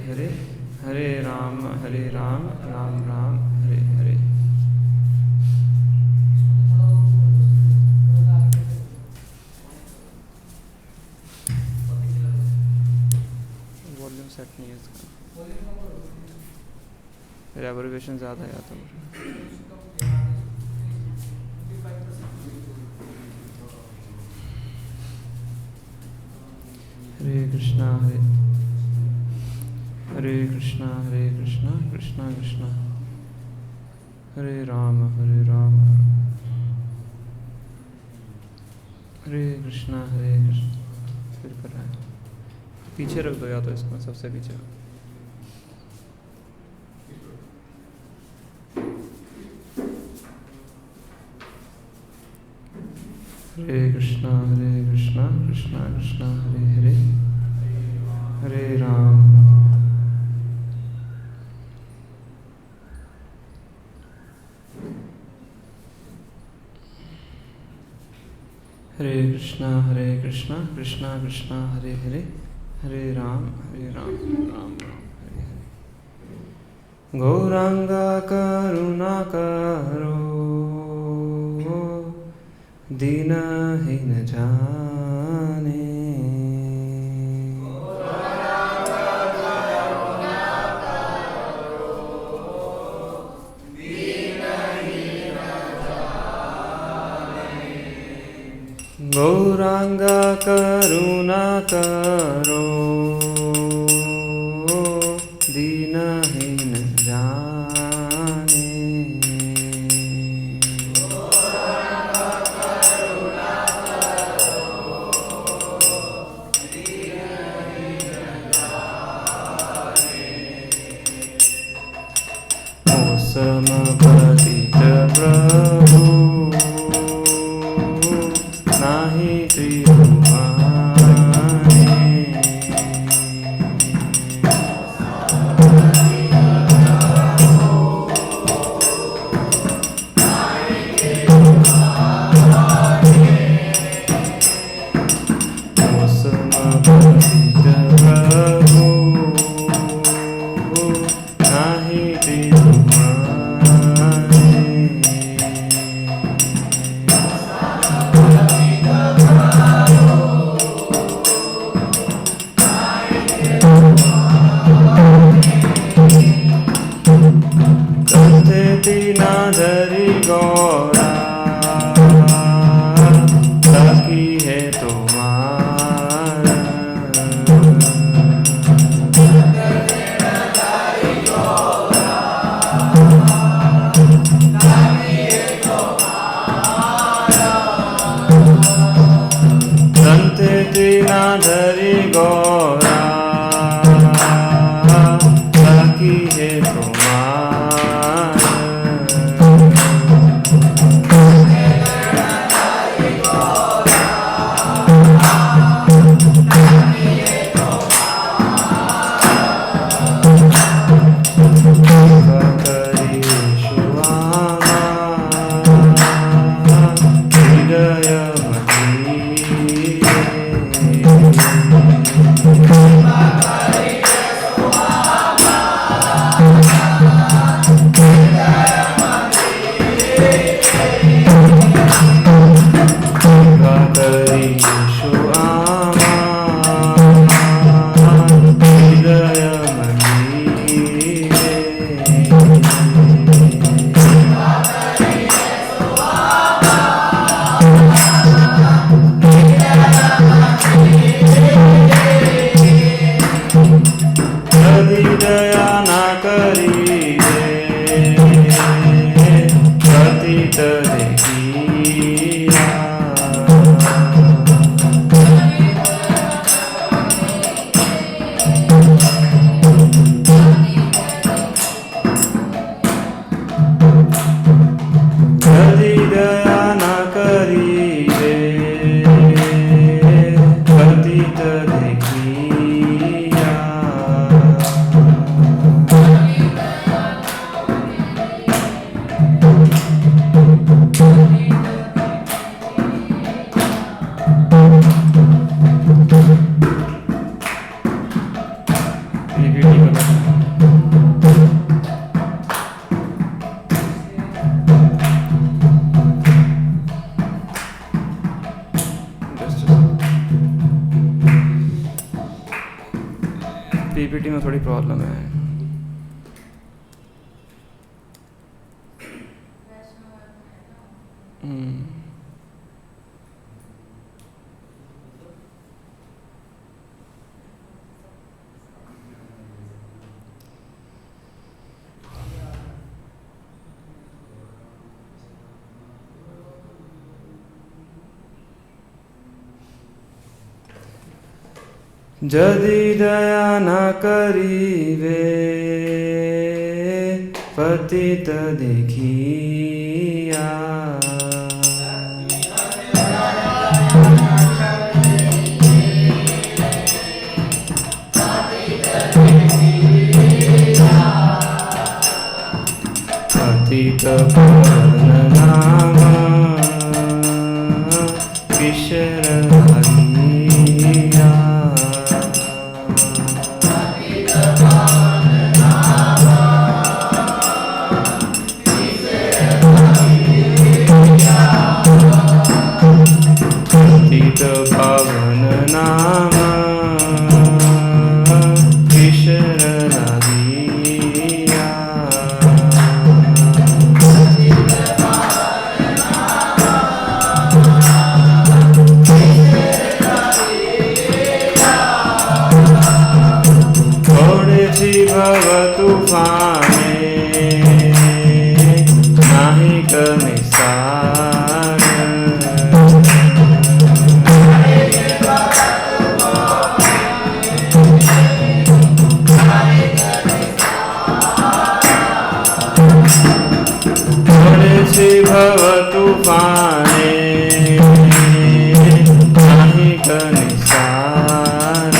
हरे, हरे Ram Ram Ram Hare Hare. Volume set नहीं है इसका, रेवोल्यूशन ज़्यादा है तो हरे कृष्णा हरे कृष्णा कृष्णा कृष्णा हरे राम हरे कृष्णा फिर कर रहा है। पीछे रख दो या तो इसको, सबसे पीछे। हरे कृष्णा कृष्णा कृष्णा हरे हरे, हरे राम हरे कृष्णा कृष्णा कृष्णा हरे हरे, हरे राम राम राम हरे हरे। गौरांगा करुणा करो दीनहीन जाने, गौरांगा करुणा करो दीनहीन जाने, समपतित प्रभु नाहि त्रिभुवने, समपतित प्रभु नाहि धरी गौरा सखी है तुम्हारा, संत तीना धरी गौरा सखी है पीपीटी गलत है। पीपीटी में थोड़ी प्रॉब्लम है। जदि दया न करीवे पतित देखिया, पतित पावन नाम किशोर हरिया, पतित पावन नाम किशोर हरिया, भव तूफाने नाहिक निसार, भव तूफाने नाहिक Nisar,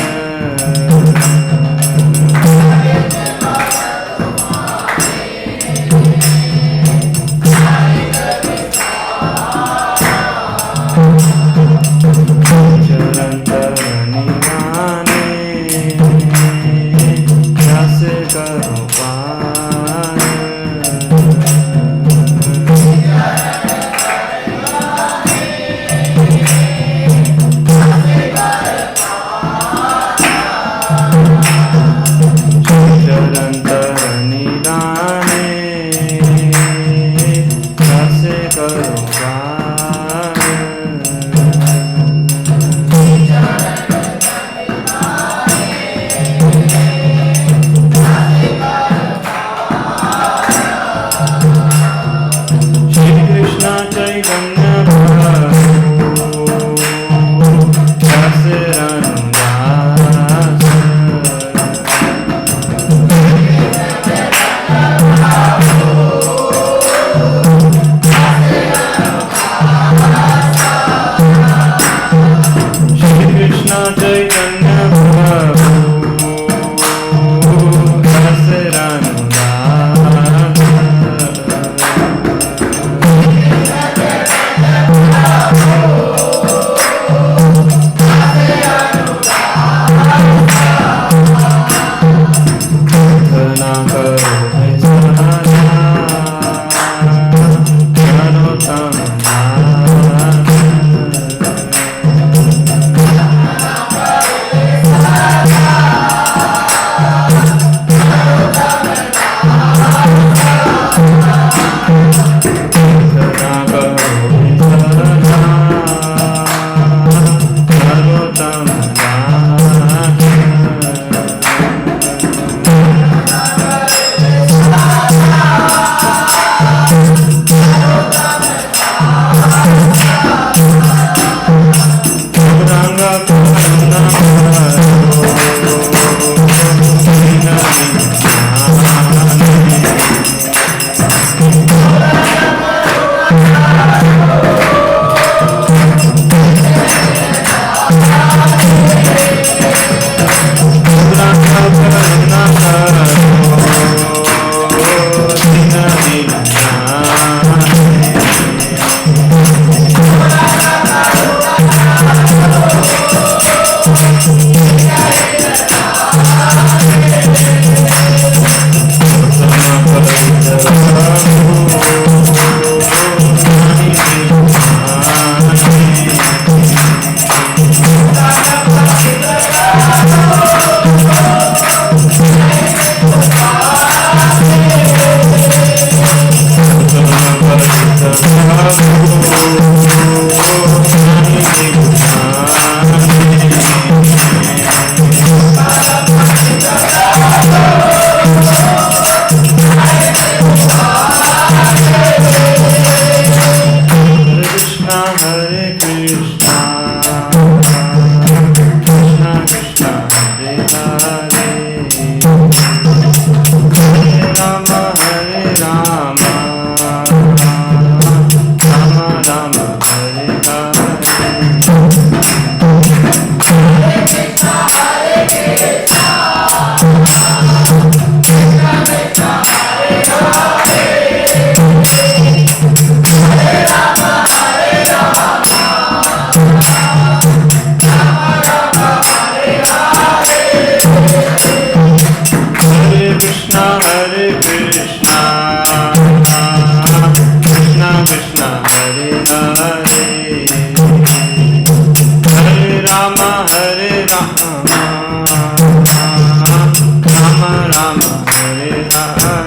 Rama Hare Hare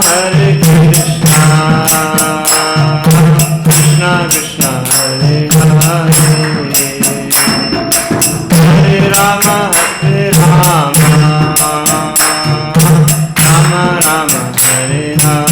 Hare Krishna, Krishna Krishna Hare Hare, Hare Rama Hare Rama, Rama Rama Hare Hare.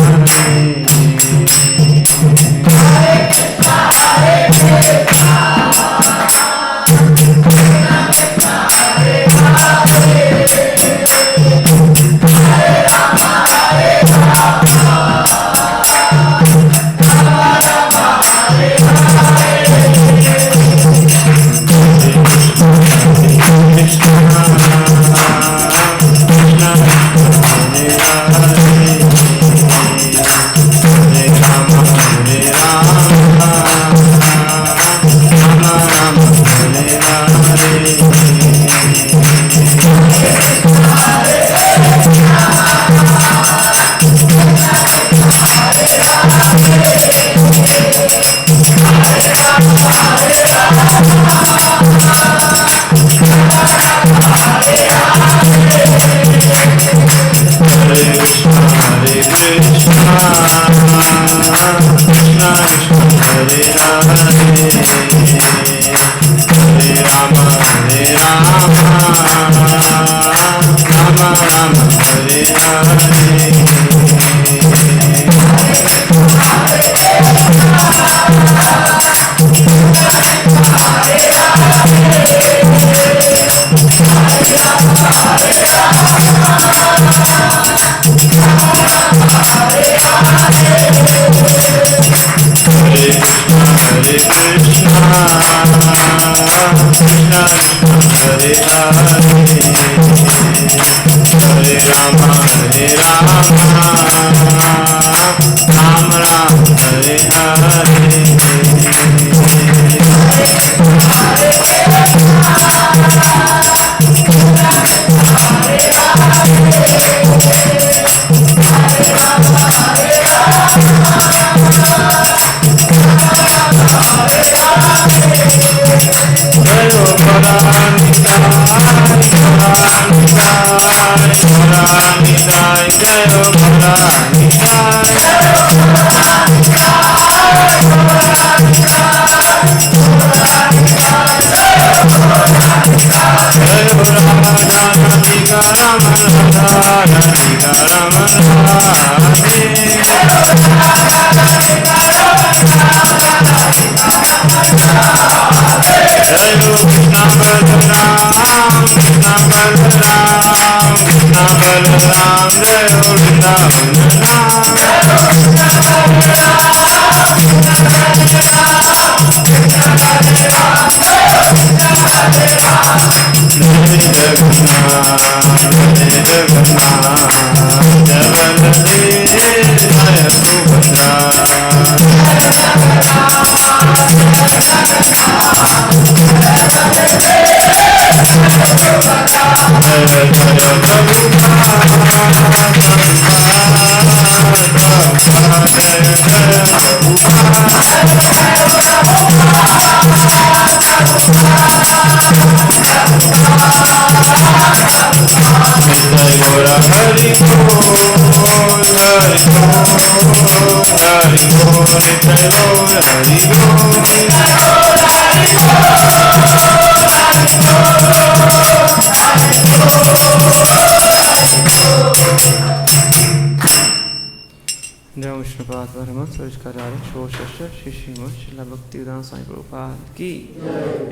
की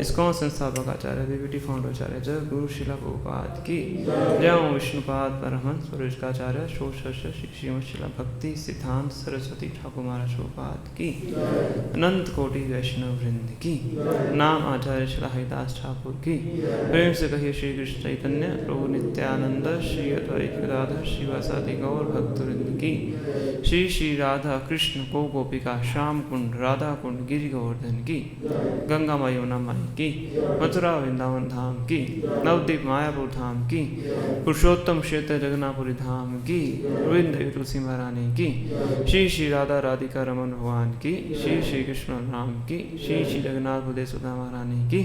इस्कॉन संस्थापक आचार्य बीबीटी फाउंडर जय गुरु शिला प्रभुपाद की जय ओम विष्णुपाद परमहंस स्वरूपाचार्य षोडश शिष्य शिला भक्ति सिद्धांत सरस्वती ठाकुर महाराज प्रभुपाद की अनंत कोटि वैष्णव वृंद की नाम आचार्य शिला हरिदास ठाकुर की प्रेम से कहिए श्री कृष्ण चैतन्य प्रभु नित्यानंद श्री अद्वैत गदाधर श्रीवासादि गौर भक्तवृंद की श्री श्री राधा कृष्ण गो गोपिका श्याम कुंड राधा कुंड गिरि गोवर्धन की, गंगा माई यमुना माई की, मथुरा वृंदावन धाम की, नवद्वीप मायापुर धाम की, पुरुषोत्तम क्षेत्र जगन्नाथपुरी धाम की, वृंद तुलसी महारानी की, श्री श्री राधा राधिका रमन भगवान की, श्री श्री कृष्ण राम की, श्री श्री जगन्नाथ बलदेव सुधा महारानी की,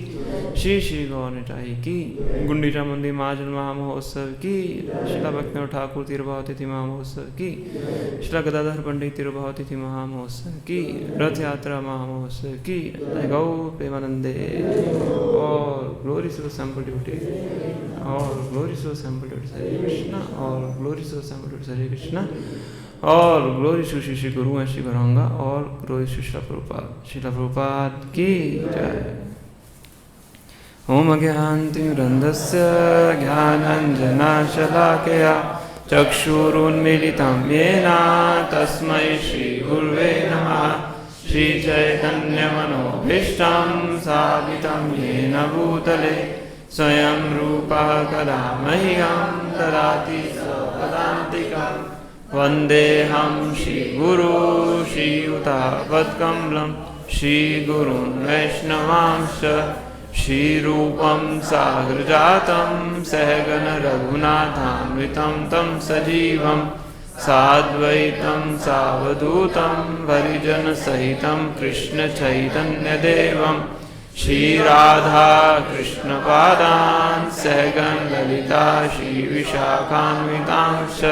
श्री श्री गौर निताई की, गुंडीचा मंदिर महाजन महामहोत्सव की, शिला भक्तिनोद ठाकुर तिरुभाव तिथि महामहोत्सव की, शिला गदाधर पंडित तिरुभाव तिथि महामहोत्सव की, रथ यात्रा महामहोत्सव की, गौ प्रेमानंदे और ग्लोरी टू सैंपल ड्यूटी और ग्लोरी टू सैंपल ड्यूटी हरे कृष्णा और ग्लोरी टू सैंपल ड्यूटी हरे कृष्णा और ग्लोरी टू श्री श्री गुरु श्री गौरांगा और ग्लोरी टू शिला प्रभुपाद की जय। ओम ज्ञानतिमिरन्धस्य ज्ञानाञ्जनशलाकया चक्षुरुन्मीलितं येन तस्मै श्रीगुरुवे नमः। श्रीचैतन्यमनोभीष्टं स्थापितं येन भूतले स्वयं रूपः कदा मह्यं ददाति स्वपदान्तिकं। वन्देऽहं श्रीगुरो श्रीयुतापत्कमलं श्रीगुरुन् वैष्णवांश्च श्रीरूपं साग्रजातं सहगण रघुनाथान्वितं तं सजीवं साद्वैतं सावधूतं परिजनसहितं कृष्णचैतन्यदेवं श्रीराधा कृष्णपादान् सहगण ललिता श्रीविशाखान्वितांश्च।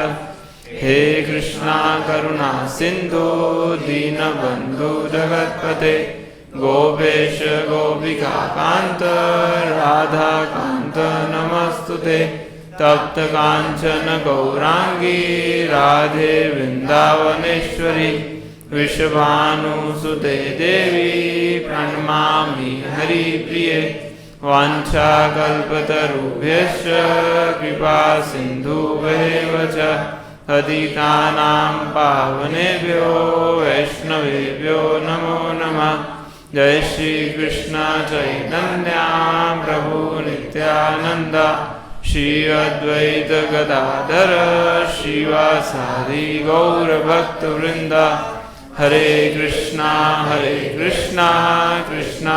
हे कृष्णा करुणा सिन्धु दीनबन्धु जगत्पते गोपेश गोपिका कांत राधा कांत नमस्तुते। तप्त कांचन गौरांगी राधे वृंदावनेश्वरी विश्वभानुसुते देवी प्रणमामि हरिप्रिये। वाञ्छाकल्पतरुभ्यश्च कृपा सिन्धुभ्येव च पतितानां पावनेभ्यो वैष्णवेभ्यो नमो नमः। जय श्री कृष्ण चैतन्य प्रभु नित्यानंद श्री अद्वैत गदाधर श्रीवासादि गौर भक्त वृंद। हरे कृष्णा कृष्णा कृष्णा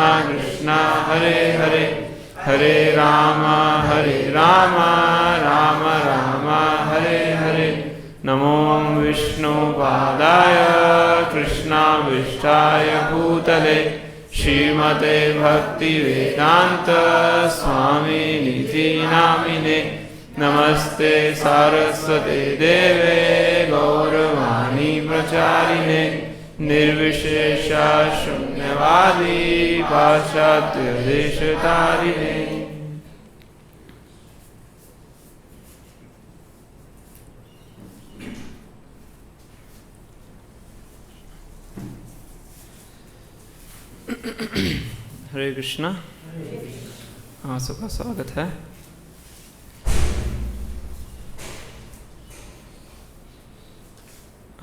हरे हरे हरे राम राम राम हरे हरे। नमो विष्णुपादाय कृष्णाविष्टाय भूतले श्रीमते भक्तिवेदांत स्वामिनिति नामिने। नमस्ते सारस्वते देवे गौरवाणी प्रचारिणे निर्विशेषा शून्यवादी पाश्चात्य देशतारिणे। हरे कृष्णा। हाँ, सबका स्वागत है।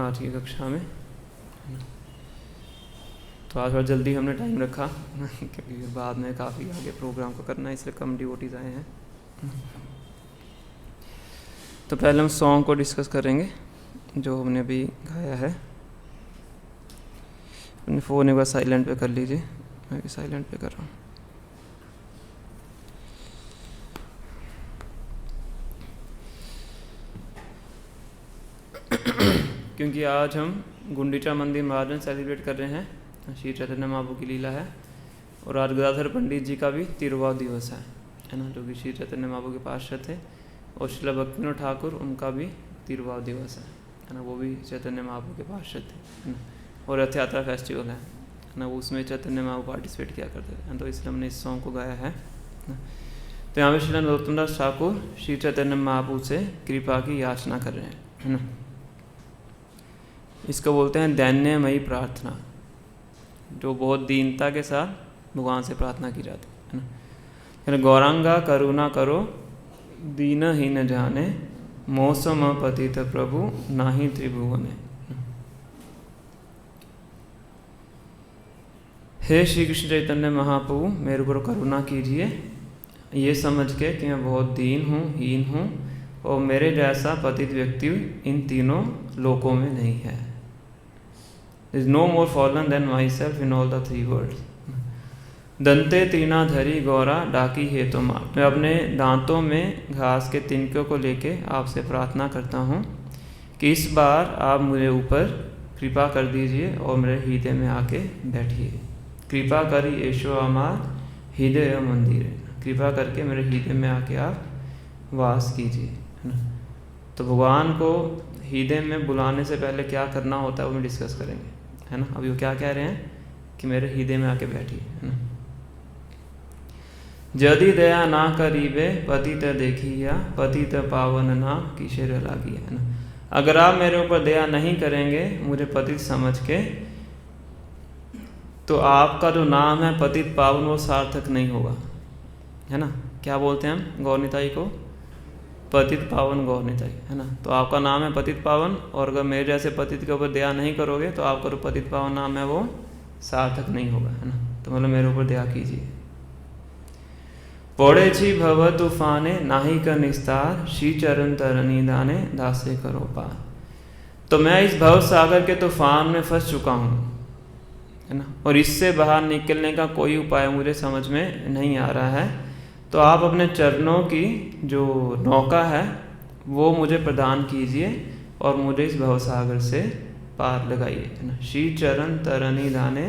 आज की कक्षा में तो आज बहुत जल्दी हमने टाइम रखा क्योंकि बाद में काफ़ी आगे प्रोग्राम को करना है, इसलिए कम डिवोटीज आए हैं। तो पहले हम सॉन्ग को डिस्कस करेंगे जो हमने अभी गाया है। अपने फ़ोन एक बार साइलेंट पे कर लीजिए, मैं भी साइलेंट पे कर रहा हूँ। क्योंकि आज हम गुंडीचा मंदिर महाजन सेलिब्रेट कर रहे हैं, श्री चैतन्य महाप्रभु की लीला है। और आज गदाधर पंडित जी का भी तिरुभाव दिवस है ना, जो कि श्री चैतन्य महाप्रभु के पार्षद थे। और श्रील भक्तिविनोद ठाकुर उनका भी तिरुभाव दिवस है ना, वो भी चैतन्य महाप्रभु के पार्षद थे। और रथ यात्रा फेस्टिवल है ना, वो उसमें चैतन्य महाप्रभु पार्टिसिपेट किया करते थे, तो इसलिए हमने इस सॉन्ग को गाया है ना। तो यहाँ पे श्री नरोत्तम दास ठाकुर श्री चैतन्य महाप्रभु से कृपा की याचना कर रहे हैं, है ना। इसको बोलते हैं दैन्यमयी प्रार्थना, जो बहुत दीनता के साथ भगवान से प्रार्थना की जाती है ना। गौरांगा करुणा करो दीनहीन जाने मौसम पतित प्रभु नाही त्रिभुवने। हे श्री कृष्ण चैतन्य महाप्रभु, मेरे ऊपर करुणा कीजिए, ये समझ के कि मैं बहुत दीन हूँ, हीन हूँ, और मेरे जैसा पतित व्यक्ति इन तीनों लोकों में नहीं है। There is no more fallen than myself in all the three worlds. दंते तीना धरी गौरा डाकी है तो माँ, मैं अपने दांतों में घास के तिनकों को लेके आपसे प्रार्थना करता हूँ कि इस बार आप मुझे ऊपर कृपा कर दीजिए और मेरे हृदय में आके बैठिए। कृपा करी ऐशो अमार हृदय मंदिर, कृपा करके मेरे हृदय में आके आप वास कीजिए, है ना। तो भगवान को हृदय में बुलाने से पहले क्या करना होता है वो हम डिस्कस करेंगे, है ना। अभी वो क्या कह रहे हैं कि मेरे हृदय में आके बैठिए, है ना। यदि दया ना करीबे पतित देखिया पतित पावन नाम किशोर लागी, है ना। अगर आप मेरे ऊपर दया नहीं करेंगे मुझे पतित समझ के, तो आपका जो नाम है पतित पावन वो सार्थक नहीं होगा, है ना। क्या बोलते हैं हम गौर निताई को? पतित पावन गौर निताई, है ना। तो आपका नाम है पतित पावन, और अगर मेरे जैसे पतित के ऊपर दया नहीं करोगे तो आपका जो पतित पावन नाम है वो सार्थक नहीं होगा, है ना। तो मतलब मेरे ऊपर दया कीजिए। पौड़े छी भव तूफाने नाही का निस्तार श्री चरण तरनी दाने दासे करो पार। तो मैं इस भव सागर के तूफान में फंस चुका हूँ, है ना, और इससे बाहर निकलने का कोई उपाय मुझे समझ में नहीं आ रहा है। तो आप अपने चरणों की जो नौका है वो मुझे प्रदान कीजिए और मुझे इस भव सागर से पार लगाइए, है ना। श्री चरण तरनी दाने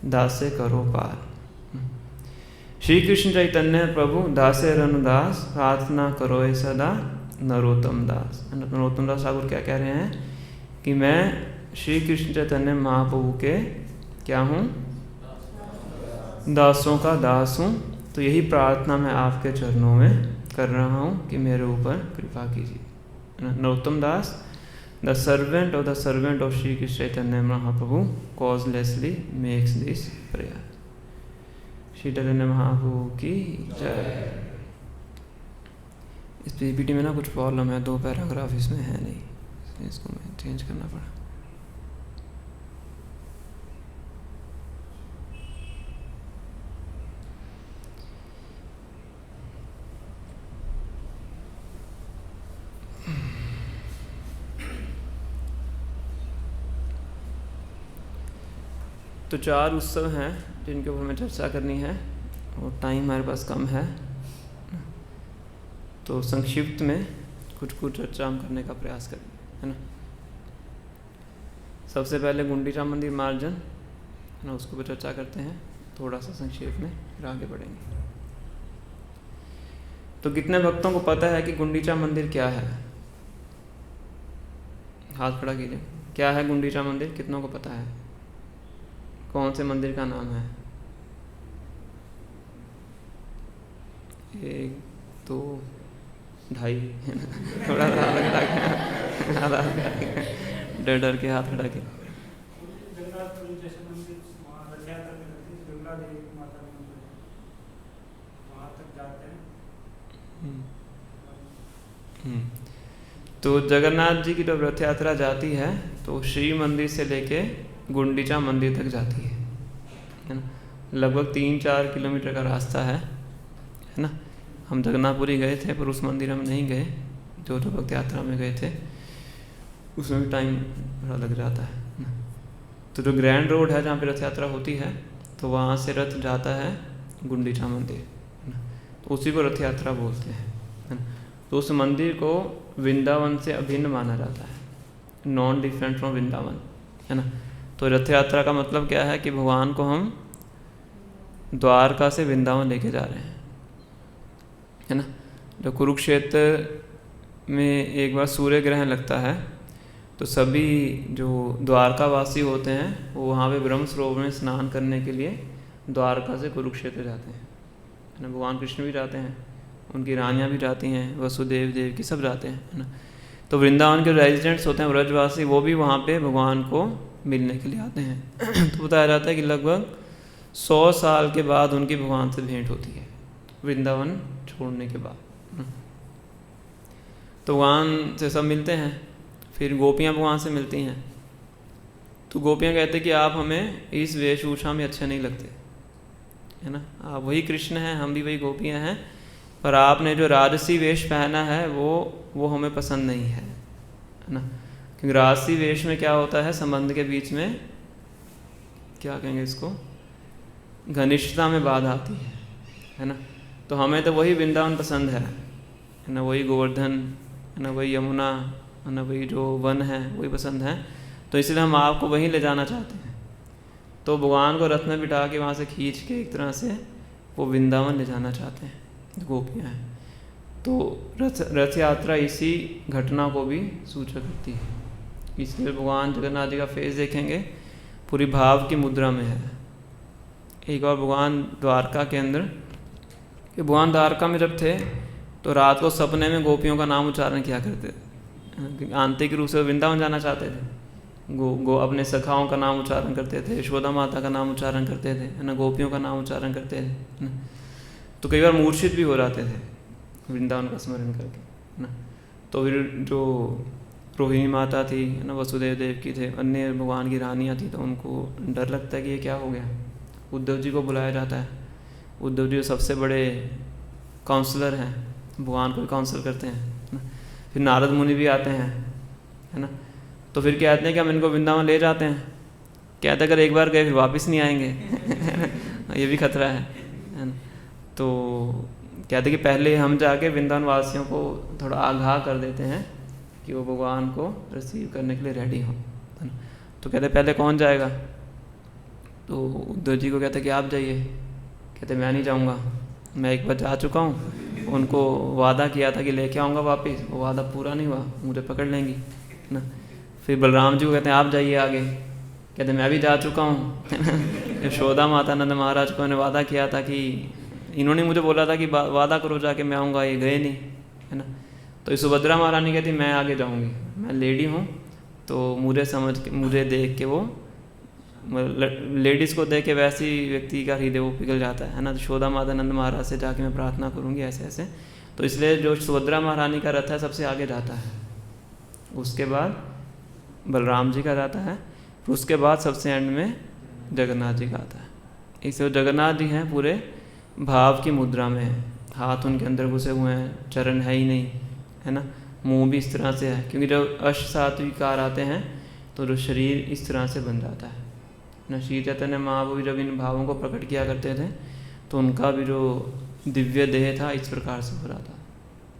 दासे करो पार। श्री कृष्ण चैतन्य प्रभु दासे रनुदास प्रार्थना करो सदा नरोत्तम दास, है ना। नरोत्तम दास ठाकुर क्या कह रहे हैं कि मैं श्री कृष्ण चैतन्य महाप्रभु के क्या हूँ? दासों का दास हूँ। तो यही प्रार्थना मैं आपके चरणों में कर रहा हूँ कि मेरे ऊपर कृपा कीजिए। Narottam Das, the servant of Shri Krishna Chaitanya Mahaprabhu causelessly makes this prayer. Shri Chaitanya Mahaprabhu की जय। इस पीपीटी में ना कुछ प्रॉब्लम है, 2 पैराग्राफ इसमें है नहीं, इसको मैं चेंज करना पड़ा। तो 4 उत्सव हैं जिनके ऊपर हमें चर्चा करनी है और टाइम हमारे पास कम है, तो संक्षिप्त में कुछ चर्चा हम करने का प्रयास करेंगे, है ना। सबसे पहले गुंडीचा मंदिर मार्जन, है ना, उसके ऊपर चर्चा करते हैं थोड़ा सा संक्षेप में, फिर आगे बढ़ेंगे। तो कितने भक्तों को पता है कि गुंडीचा मंदिर क्या है? हाथ खड़ा कीजिए। क्या है गुंडीचा मंदिर? कितनों को पता है? कौन से मंदिर का नाम है? 1 2 ढाई थोड़ा डर के हाथ खड़ा के। तो जगन्नाथ जी की जब रथ यात्रा जाती है तो श्री मंदिर से लेके गुंडीचा मंदिर तक जाती है ना। लगभग 3-4 किलोमीटर का रास्ता है ना। हम जगन्नाथपुरी गए थे पर उस मंदिर हम नहीं गए, जो भक्त यात्रा में गए थे उसमें भी टाइम थोड़ा लग जाता है ना। तो जो ग्रैंड रोड है जहाँ पे रथ यात्रा होती है तो वहाँ से रथ जाता है गुंडीचा मंदिर, है ना। तो उसी को रथ यात्रा बोलते हैं, है ना। तो उस मंदिर को वृंदावन से अभिन्न माना जाता है, नॉन डिफरेंट फ्रॉम वृंदावन, है ना। तो रथ यात्रा का मतलब क्या है कि भगवान को हम द्वारका से वृंदावन लेके जा रहे हैं, है ना। जब कुरुक्षेत्र में एक बार सूर्य ग्रहण लगता है तो सभी जो द्वारका वासी होते हैं वो वहाँ पे ब्रह्म सरोवर में स्नान करने के लिए द्वारका से कुरुक्षेत्र जाते हैं, है ना। भगवान कृष्ण भी जाते हैं, उनकी रानियाँ भी जाती हैं, वसुदेव देवकी सब जाते हैं, है ना। तो वृंदावन के रेजिडेंट्स होते हैं ब्रजवासी, वो भी वहाँ पे भगवान को मिलने के लिए आते हैं। तो बताया जाता है कि लगभग 100 साल के बाद उनकी भगवान से भेंट होती है वृंदावन छोड़ने के बाद। तो भगवान से सब मिलते हैं, फिर गोपियाँ भगवान से मिलती हैं। तो गोपियाँ कहते कि आप हमें इस वेशभूषा में अच्छे नहीं लगते, है ना। आप वही कृष्ण हैं, हम भी वही गोपियाँ हैं, पर आपने जो राजसी वेश पहना है वो हमें पसंद नहीं है, है ना। क्योंकि राजसी वेश में क्या होता है, संबंध के बीच में क्या कहेंगे इसको, घनिष्ठता में बाधा आती है ना। तो हमें तो वही वृंदावन पसंद है ना, वही गोवर्धन है ना, वही यमुना है ना, वही जो वन है वही पसंद है। तो इसलिए हम आपको वहीं ले जाना चाहते हैं। तो भगवान को रथ में बिठा के वहाँ से खींच के एक तरह से वो वृंदावन ले जाना चाहते हैं गोपियाँ हैं। तो रथ यात्रा इसी घटना को भी सूचक करती है। इसलिए भगवान जगन्नाथ जी का फेस देखेंगे पूरी भाव की मुद्रा में है। एक और भगवान द्वारका के अंदर, कि भगवान द्वारका में जब थे तो रात को सपने में गोपियों का नाम उच्चारण किया करते थे। आंतरिक रूप से वृंदावन जाना चाहते थे। गो अपने सखाओं का नाम उच्चारण करते थे, यशोदा माता का नाम उच्चारण करते थे, है ना, गोपियों का नाम उच्चारण करते थे। तो कई बार मूर्छित भी हो जाते थे वृंदावन का स्मरण करके, है ना। तो फिर जो रोहिणी माता थी, है ना, वसुदेव देव की थे, अन्य भगवान की रानियाँ थी, तो उनको डर लगता है कि ये क्या हो गया। उद्धव जी को बुलाया जाता है। उद्धव जी सबसे बड़े काउंसलर हैं, भगवान को भी काउंसल करते हैं। फिर नारद मुनि भी आते हैं, है ना। तो फिर कहते हैं कि हम इनको वृंदावन ले जाते हैं। कहते अगर एक बार गए फिर वापस नहीं आएंगे ये भी खतरा है ना। तो कहते कि पहले हम जाके वृंदावन वासियों को थोड़ा आगाह कर देते हैं कि वो भगवान को रिसीव करने के लिए रेडी हों, है ना। तो कहते पहले कौन जाएगा। तो उद्धव जी को कहते कि आप जाइए। कहते मैं नहीं जाऊँगा, मैं एक बार जा चुका हूँ, उनको वादा किया था कि लेके आऊँगा वापस, वो वादा पूरा नहीं हुआ, मुझे पकड़ लेंगी, है ना। फिर बलराम जी को कहते हैं आप जाइए आगे। कहते मैं भी जा चुका हूँ, है ना। यशोदा माता नंद महाराज को मैंने वादा किया था कि इन्होंने मुझे बोला था कि वादा करो जाके, मैं आऊँगा, ये गए नहीं, है ना। तो सुभद्रा महारानी कहती मैं आगे जाऊँगी, मैं लेडी हूँ, तो मुझे देख के वो लेडीज़ को देख के वैसे ही व्यक्ति का हृदय वो पिघल जाता है ना। तो यशोदा माता नंद महाराज से जाके मैं प्रार्थना करूँगी ऐसे ऐसे। तो इसलिए जो सुभद्रा महारानी का रथ है सबसे आगे जाता है, उसके बाद बलराम जी का जाता है, फिर उसके बाद सबसे एंड में जगन्नाथ जी का आता है। इसलिए जगन्नाथ जी हैं पूरे भाव की मुद्रा में है, हाथ उनके अंदर घुसे हुए हैं, चरण है ही नहीं, है ना, मुंह भी इस तरह से है, क्योंकि जब अष्ट सात्विकार आते हैं तो जो शरीर इस तरह से बन जाता है ना। श्री चैतन्य महाप्रभु जब इन भावों को प्रकट किया करते थे तो उनका भी जो दिव्य देह था इस प्रकार से हो रहा था,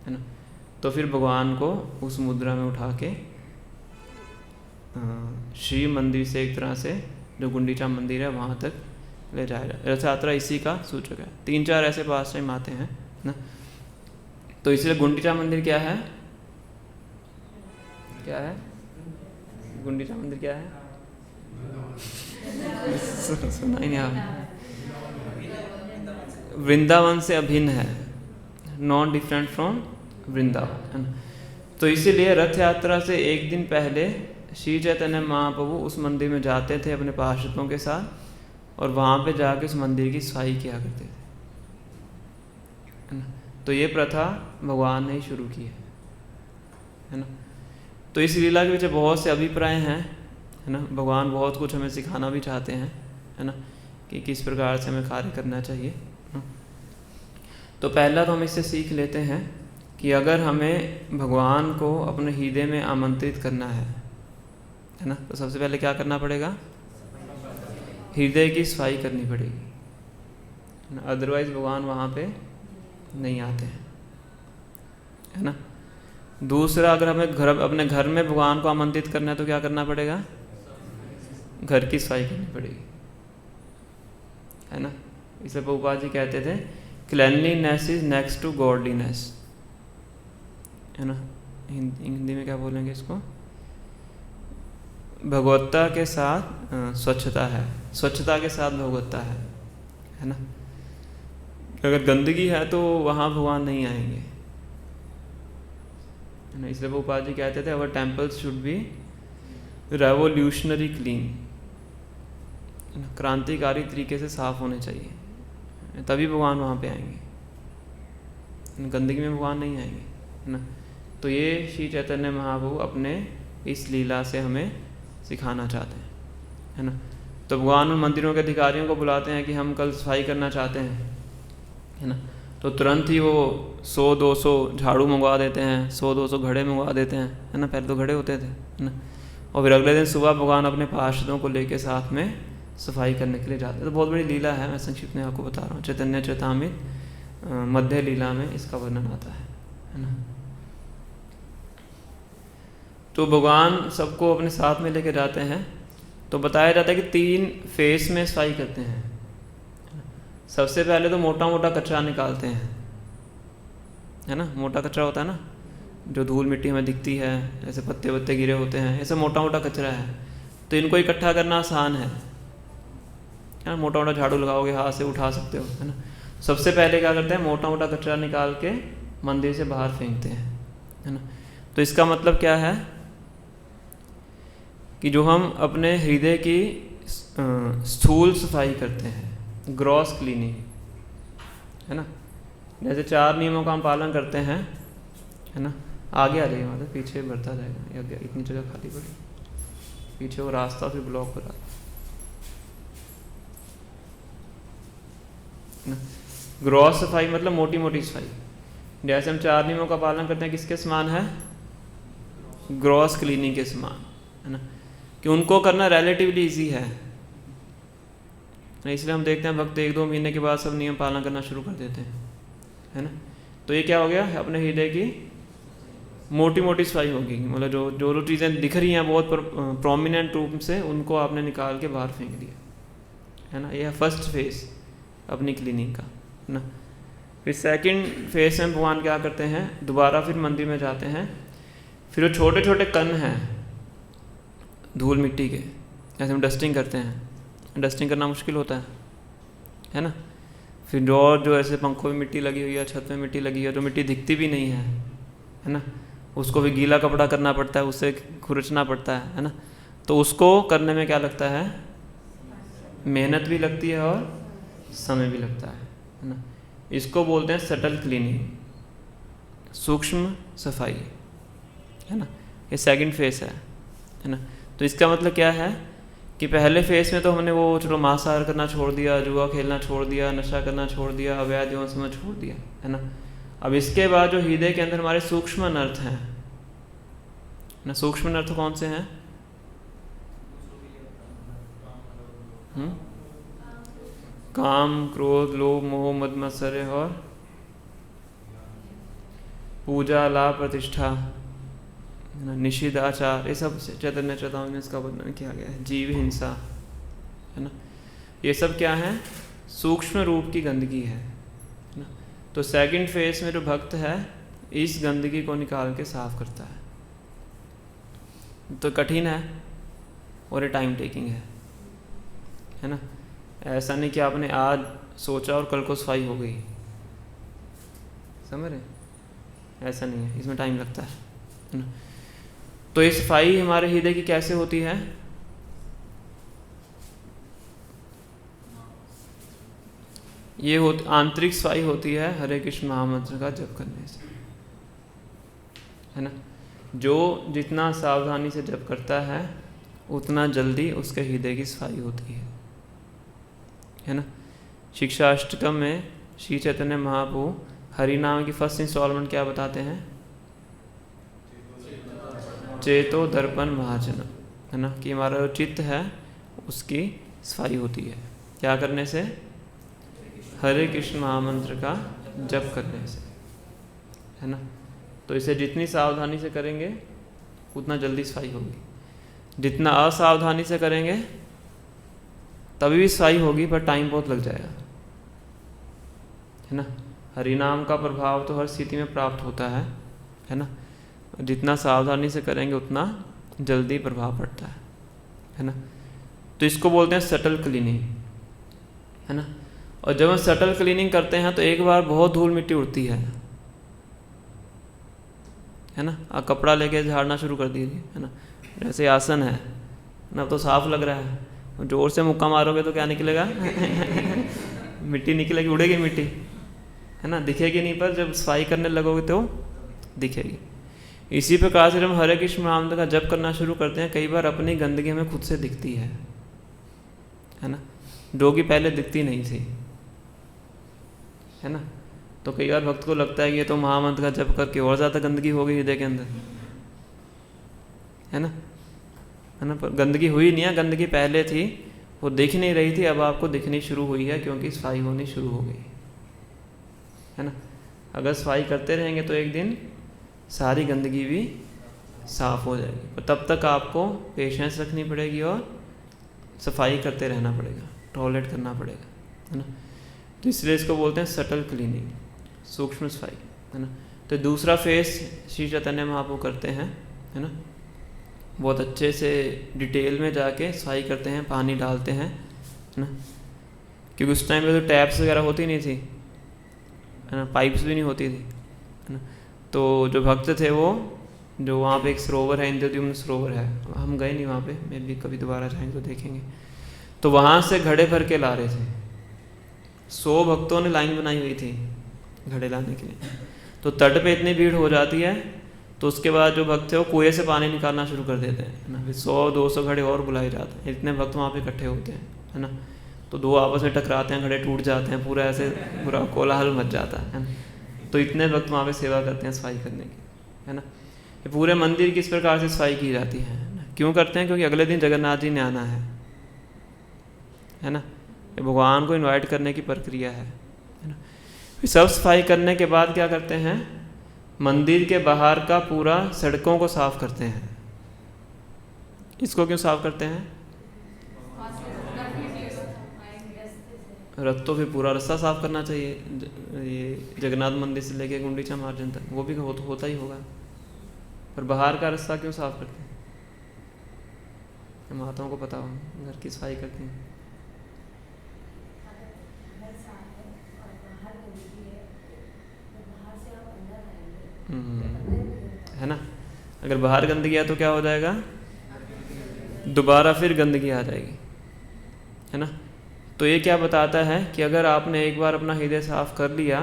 है ना। तो फिर भगवान को उस मुद्रा में उठा के श्री मंदिर से एक तरह से जो गुंडीचा मंदिर है वहाँ तक ले जाया जाए। रथ यात्रा इसी का सूचक है। 3-4 ऐसे पास टाइम आते हैं ना। तो इसलिए गुंडीचा मंदिर क्या है, क्या है गुंडीचा मंदिर, क्या है सुना ही नहीं आप। वृंदावन से अभिन्न है, नॉट डिफरेंट फ्रॉम वृंदावन, है ना। तो इसीलिए रथ यात्रा से एक दिन पहले श्री चैतन्य महाप्रभु उस मंदिर में जाते थे अपने पार्षदों के साथ, और वहाँ पे जाके उस मंदिर की सफाई किया करते थे, है ना। तो ये प्रथा भगवान ने ही शुरू की है ना। तो इस लीला के पीछे बहुत से अभिप्राय हैं, है ना। भगवान बहुत कुछ हमें सिखाना भी चाहते हैं, है ना, कि किस प्रकार से हमें कार्य करना चाहिए। तो पहला तो हम इससे सीख लेते हैं कि अगर हमें भगवान को अपने हृदय में आमंत्रित करना है ना, तो सबसे पहले क्या करना पड़ेगा, हृदय की सफाई करनी पड़ेगी, अदरवाइज भगवान वहाँ पे नहीं आते हैं, है ना। दूसरा, अगर हमें अपने घर में भगवान को आमंत्रित करना है तो क्या करना पड़ेगा, घर की सफाई करनी पड़ेगी, है ना। इसलिए प्रभुपाद जी कहते थे cleanliness is next to godliness, है ना। हिंदी में क्या बोलेंगे इसको, भगवत्ता के साथ स्वच्छता है, स्वच्छता के साथ भगवत्ता है ना। अगर गंदगी है तो वहाँ भगवान नहीं आएंगे, है ना। इसलिए प्रभुपाद जी कहते थे our temples should be revolutionary clean, क्रांतिकारी तरीके से साफ होने चाहिए, तभी भगवान वहाँ पे आएंगे, गंदगी में भगवान नहीं आएंगे, है ना। तो ये श्री चैतन्य महाप्रभु अपने इस लीला से हमें सिखाना चाहते हैं, है ना। तो भगवान उन मंदिरों के अधिकारियों को बुलाते हैं कि हम कल सफाई करना चाहते हैं, है ना। तो तुरंत ही वो 100-200 झाड़ू मंगवा देते हैं, 100-200 घड़े मंगवा देते हैं, है ना। पहले तो घड़े होते थे, है ना। और फिर अगले दिन सुबह भगवान अपने पार्षदों को लेके साथ में सफाई करने के लिए जाते हैं। तो बहुत बड़ी लीला है, मैं संक्षिप्त में आपको बता रहा हूँ। चैतन्य चरितामृत मध्य लीला में इसका वर्णन आता है ना। तो भगवान सबको अपने साथ में लेके जाते हैं। तो बताया जाता है कि 3 फेस में सफाई करते हैं। सबसे पहले तो मोटा मोटा कचरा निकालते हैं, है ना। मोटा कचरा होता है ना, जो धूल मिट्टी हमें दिखती है, जैसे पत्ते वत्ते गिरे होते हैं, ऐसा मोटा मोटा कचरा है। तो इनको इकट्ठा करना आसान है ना। मोटा मोटा झाड़ू लगाओगे, हाथ से उठा सकते हो, है ना। सबसे पहले क्या करते हैं, मोटा मोटा कचरा निकाल के मंदिर से बाहर फेंकते हैं, है ना। तो इसका मतलब क्या है कि जो हम अपने हृदय की स्थूल सफाई करते हैं, ग्रॉस क्लीनिंग, है ना। जैसे 4 नियमों का हम पालन करते हैं, है ना। आगे आ जाइए, मतलब पीछे बढ़ता जाएगा, या इतनी जगह खाली पड़ी, पीछे वो रास्ता फिर ब्लॉक हो रहा है ना। ग्रॉस सफाई मतलब मोटी मोटी सफाई। जैसे हम 4 नियमों का पालन करते हैं, किसके समान है, ग्रॉस क्लीनिंग के समान, है ना। कि उनको करना रिलेटिवली ईजी है, इसलिए हम देखते हैं भक्त 1-2 महीने के बाद सब नियम पालन करना शुरू कर देते हैं, है ना। तो ये क्या हो गया, अपने हृदय की मोटी मोटी सफाई होगी। मतलब जो जो चीज़ें दिख रही हैं बहुत प्रोमिनेंट रूप से, उनको आपने निकाल के बाहर फेंक दिया, है ना। ये है फर्स्ट फेज अपनी क्लीनिंग का, है ना। फिर सेकंड फेज में भगवान क्या करते हैं, दोबारा फिर मंदिर में जाते हैं। फिर वो छोटे छोटे कण हैं धूल मिट्टी के, जैसे हम डस्टिंग करते हैं, डस्टिंग करना मुश्किल होता है ना। फिर जो ऐसे पंखों में मिट्टी लगी हुई है, छत में मिट्टी लगी है, जो मिट्टी दिखती भी नहीं है ना, उसको भी गीला कपड़ा करना पड़ता है, उससे खुरचना पड़ता है ना। तो उसको करने में क्या लगता है, मेहनत भी लगती है और समय भी लगता है ना। इसको बोलते हैं सटल क्लीनिंग, सूक्ष्म सफाई, है ना। ये सेकंड फेस है ना। तो इसका मतलब क्या है कि पहले फेस में तो हमने वो चलो मांसाहार करना छोड़ दिया, जुआ खेलना छोड़ दिया, नशा करना छोड़ दिया, अवैध यौन संबंध छोड़ दिया, है ना। अब इसके बाद जो हृदय के अंदर हमारे सूक्ष्म अनर्थ हैं ना, सूक्ष्म अनर्थ कौन से हैं, काम, क्रोध, लोभ, मोह, मद, मत्सर्य और पूजा, लाभ, प्रतिष्ठा, निषिद्ध आचार, ये सब चैतन्य चेतावनी में इसका वर्णन किया गया है। जीव हिंसा, है ना। ये सब क्या है, सूक्ष्म रूप की गंदगी है ना। तो सेकंड फेज में जो भक्त है इस गंदगी को निकाल के साफ करता है। तो कठिन है और ये टाइम टेकिंग है ना। ऐसा नहीं कि आपने आज सोचा और कल को सफाई हो गई, समझ रहे, ऐसा नहीं है, इसमें टाइम लगता है ना। तो ये सफाई हमारे हृदय की कैसे होती है, ये आंतरिक सफाई होती है हरे कृष्ण महामंत्र का जप करने से, है ना। जो जितना सावधानी से जप करता है उतना जल्दी उसके हृदय की सफाई होती है ना। शिक्षा अष्टकम में श्री चैतन्य महाप्रभु हरि नाम की फर्स्ट इंस्टॉलमेंट क्या बताते हैं, चेतो दर्पण महाजन, है ना। कि हमारा जो चित्त है उसकी सफाई होती है क्या करने से, हरे कृष्ण महामंत्र का जप करने से, है ना। तो इसे जितनी सावधानी से करेंगे उतना जल्दी सफाई होगी। जितना असावधानी से करेंगे तभी भी सफाई होगी, पर टाइम बहुत लग जाएगा, है ना। हरि नाम का प्रभाव तो हर स्थिति में प्राप्त होता है ना। जितना सावधानी से करेंगे उतना जल्दी प्रभाव पड़ता है ना। तो इसको बोलते हैं सटल क्लीनिंग, है ना। और जब हम सटल क्लीनिंग करते हैं तो एक बार बहुत धूल मिट्टी उड़ती है ना। अब कपड़ा लेके झाड़ना शुरू कर दीजिए, है ना। जैसे आसन है ना, अब तो साफ लग रहा है, जोर से मुक्का मारोगे तो क्या निकलेगा मिट्टी निकलेगी, उड़ेगी मिट्टी, है ना, दिखेगी नहीं, पर जब सफाई करने लगोगे तो दिखेगी। इसी प्रकार से जब हम हरे कृष्ण महामंत्र का जप करना शुरू करते हैं, कई बार अपनी गंदगी हमें खुद से दिखती है ना, जो कि पहले दिखती नहीं थी, है ना। तो कई बार भक्त को लगता है कि ये तो महामंत्र का जप करके और ज़्यादा गंदगी हो गई हृदय के अंदर, है ना। पर गंदगी हुई नहीं है, गंदगी पहले थी, वो दिख नहीं रही थी, अब आपको दिखनी शुरू हुई है क्योंकि सफाई होनी शुरू हो गई है ना। अगर सफाई करते रहेंगे तो एक दिन सारी गंदगी भी साफ़ हो जाएगी, पर तब तक आपको पेशेंस रखनी पड़ेगी और सफाई करते रहना पड़ेगा, टॉयलेट करना पड़ेगा, है ना। तो इसलिए इसको बोलते हैं सटल क्लीनिंग, सूक्ष्म सफाई, है ना। तो दूसरा फेस श्री चैतन्य महाप्रभु करते हैं, है ना। बहुत अच्छे से डिटेल में जाके सफाई करते हैं, पानी डालते हैं, है ना। क्योंकि उस टाइम पे तो टैप्स वगैरह होती नहीं थी, है ना, पाइप्स भी नहीं होती थी, है ना। तो जो भक्त थे वो, जो वहाँ पे एक सरोवर है, इंद्रद्युम्न सरोवर है, हम गए नहीं वहाँ पे, मैं भी कभी दोबारा जाएंगे तो देखेंगे। तो वहाँ से घड़े भर के ला रहे थे, 100 भक्तों ने लाइन बनाई हुई थी घड़े लाने के लिए। तो तट पे इतनी भीड़ हो जाती है तो उसके बाद जो भक्त थे वो कुएं से पानी निकालना शुरू कर देते हैं ना, फिर 100-200 घड़े और बुलाए जाते हैं, इतने भक्त वहाँ पे इकट्ठे होते हैं, है ना। तो दो आपस में टकराते हैं, घड़े टूट जाते हैं, पूरा ऐसे पूरा कोलाहल मच जाता है ना। तो इतने भक्त वहाँ पे सेवा करते हैं सफाई करने की, है ना। ये पूरे मंदिर किस प्रकार से सफाई की जाती है ना, क्यों करते हैं? क्योंकि अगले दिन जगन्नाथ जी ने आना है ना। ये भगवान को इन्वाइट करने की प्रक्रिया है ना। फिर सब सफाई करने के बाद क्या करते हैं, मंदिर के बाहर का पूरा सड़कों को साफ करते हैं। इसको क्यों साफ करते हैं? रथ तो फिर पूरा रास्ता साफ करना चाहिए, ये जगन्नाथ मंदिर से लेके गुंडीचा मार्जन तक, वो भी होता ही होगा, पर बाहर का रास्ता क्यों साफ करते हैं? माताओं को पता हो, घर की सफाई करते हैं। है ना। अगर बाहर गंदगी है तो क्या हो जाएगा, दोबारा फिर गंदगी आ जाएगी, है ना। तो ये क्या बताता है कि अगर आपने एक बार अपना हृदय साफ कर लिया,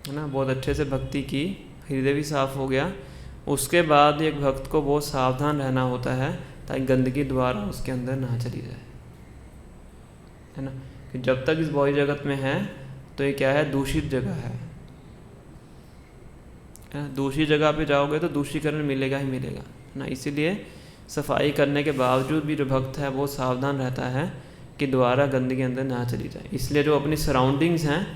है ना, बहुत अच्छे से भक्ति की, हृदय भी साफ हो गया, उसके बाद एक भक्त को बहुत सावधान रहना होता है ताकि गंदगी दोबारा उसके अंदर ना चली जाए, है ना। कि जब तक इस भौतिक जगत में है तो ये क्या है, दूषित जगह है ना। दूसरी जगह पे जाओगे तो दूषीकरण मिलेगा ही मिलेगा ना। इसीलिए सफाई करने के बावजूद भी जो भक्त है वो सावधान रहता है कि दोबारा गंदगी अंदर ना चली जाए। इसलिए जो अपनी सराउंडिंग्स हैं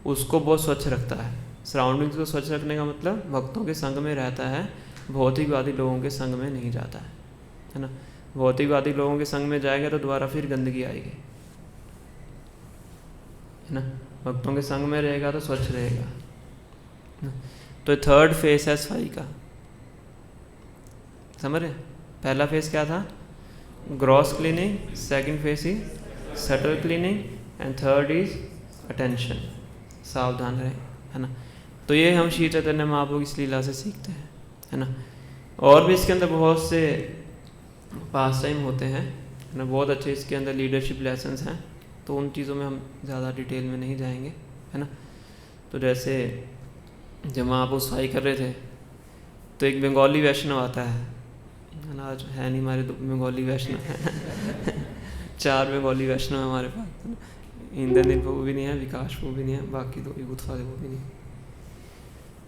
उसको बहुत स्वच्छ रखता है। सराउंडिंग्स को स्वच्छ रखने का मतलब भक्तों के संग में रहता है, भौतिकवादी लोगों के संग में नहीं जाता है ना। भौतिकवादी लोगों के संग में जाएगा तो दोबारा फिर गंदगी आएगी, है ना। भक्तों के संग में रहेगा तो स्वच्छ रहेगा ना। तो थर्ड फेस है सफाई का, समझ रहे? पहला फेस क्या था, gross cleaning, second face is subtle cleaning and third is attention, सावधान रहे, है ना। तो ये हम श्री चैतन्य महाप्रभु की लीला से सीखते हैं, है ना। और भी इसके अंदर बहुत से पास टाइम होते हैं, है ना, बहुत अच्छे इसके अंदर लीडरशिप लेसन्स हैं, तो उन चीज़ों में हम ज़्यादा डिटेल में नहीं जाएंगे, है ना। तो जैसे जब आप उस सफाई कर रहे थे तो एक बंगाली वैष्णव आता है ना, आज है नहीं हमारे, बंगाली वैष्णव है 4 बंगाली वैष्णव है हमारे पास, इंद्रनील प्रभु भी नहीं है, विकास प्रभु भी नहीं है, बाकी 2 युगुत्फा वो भी नहीं।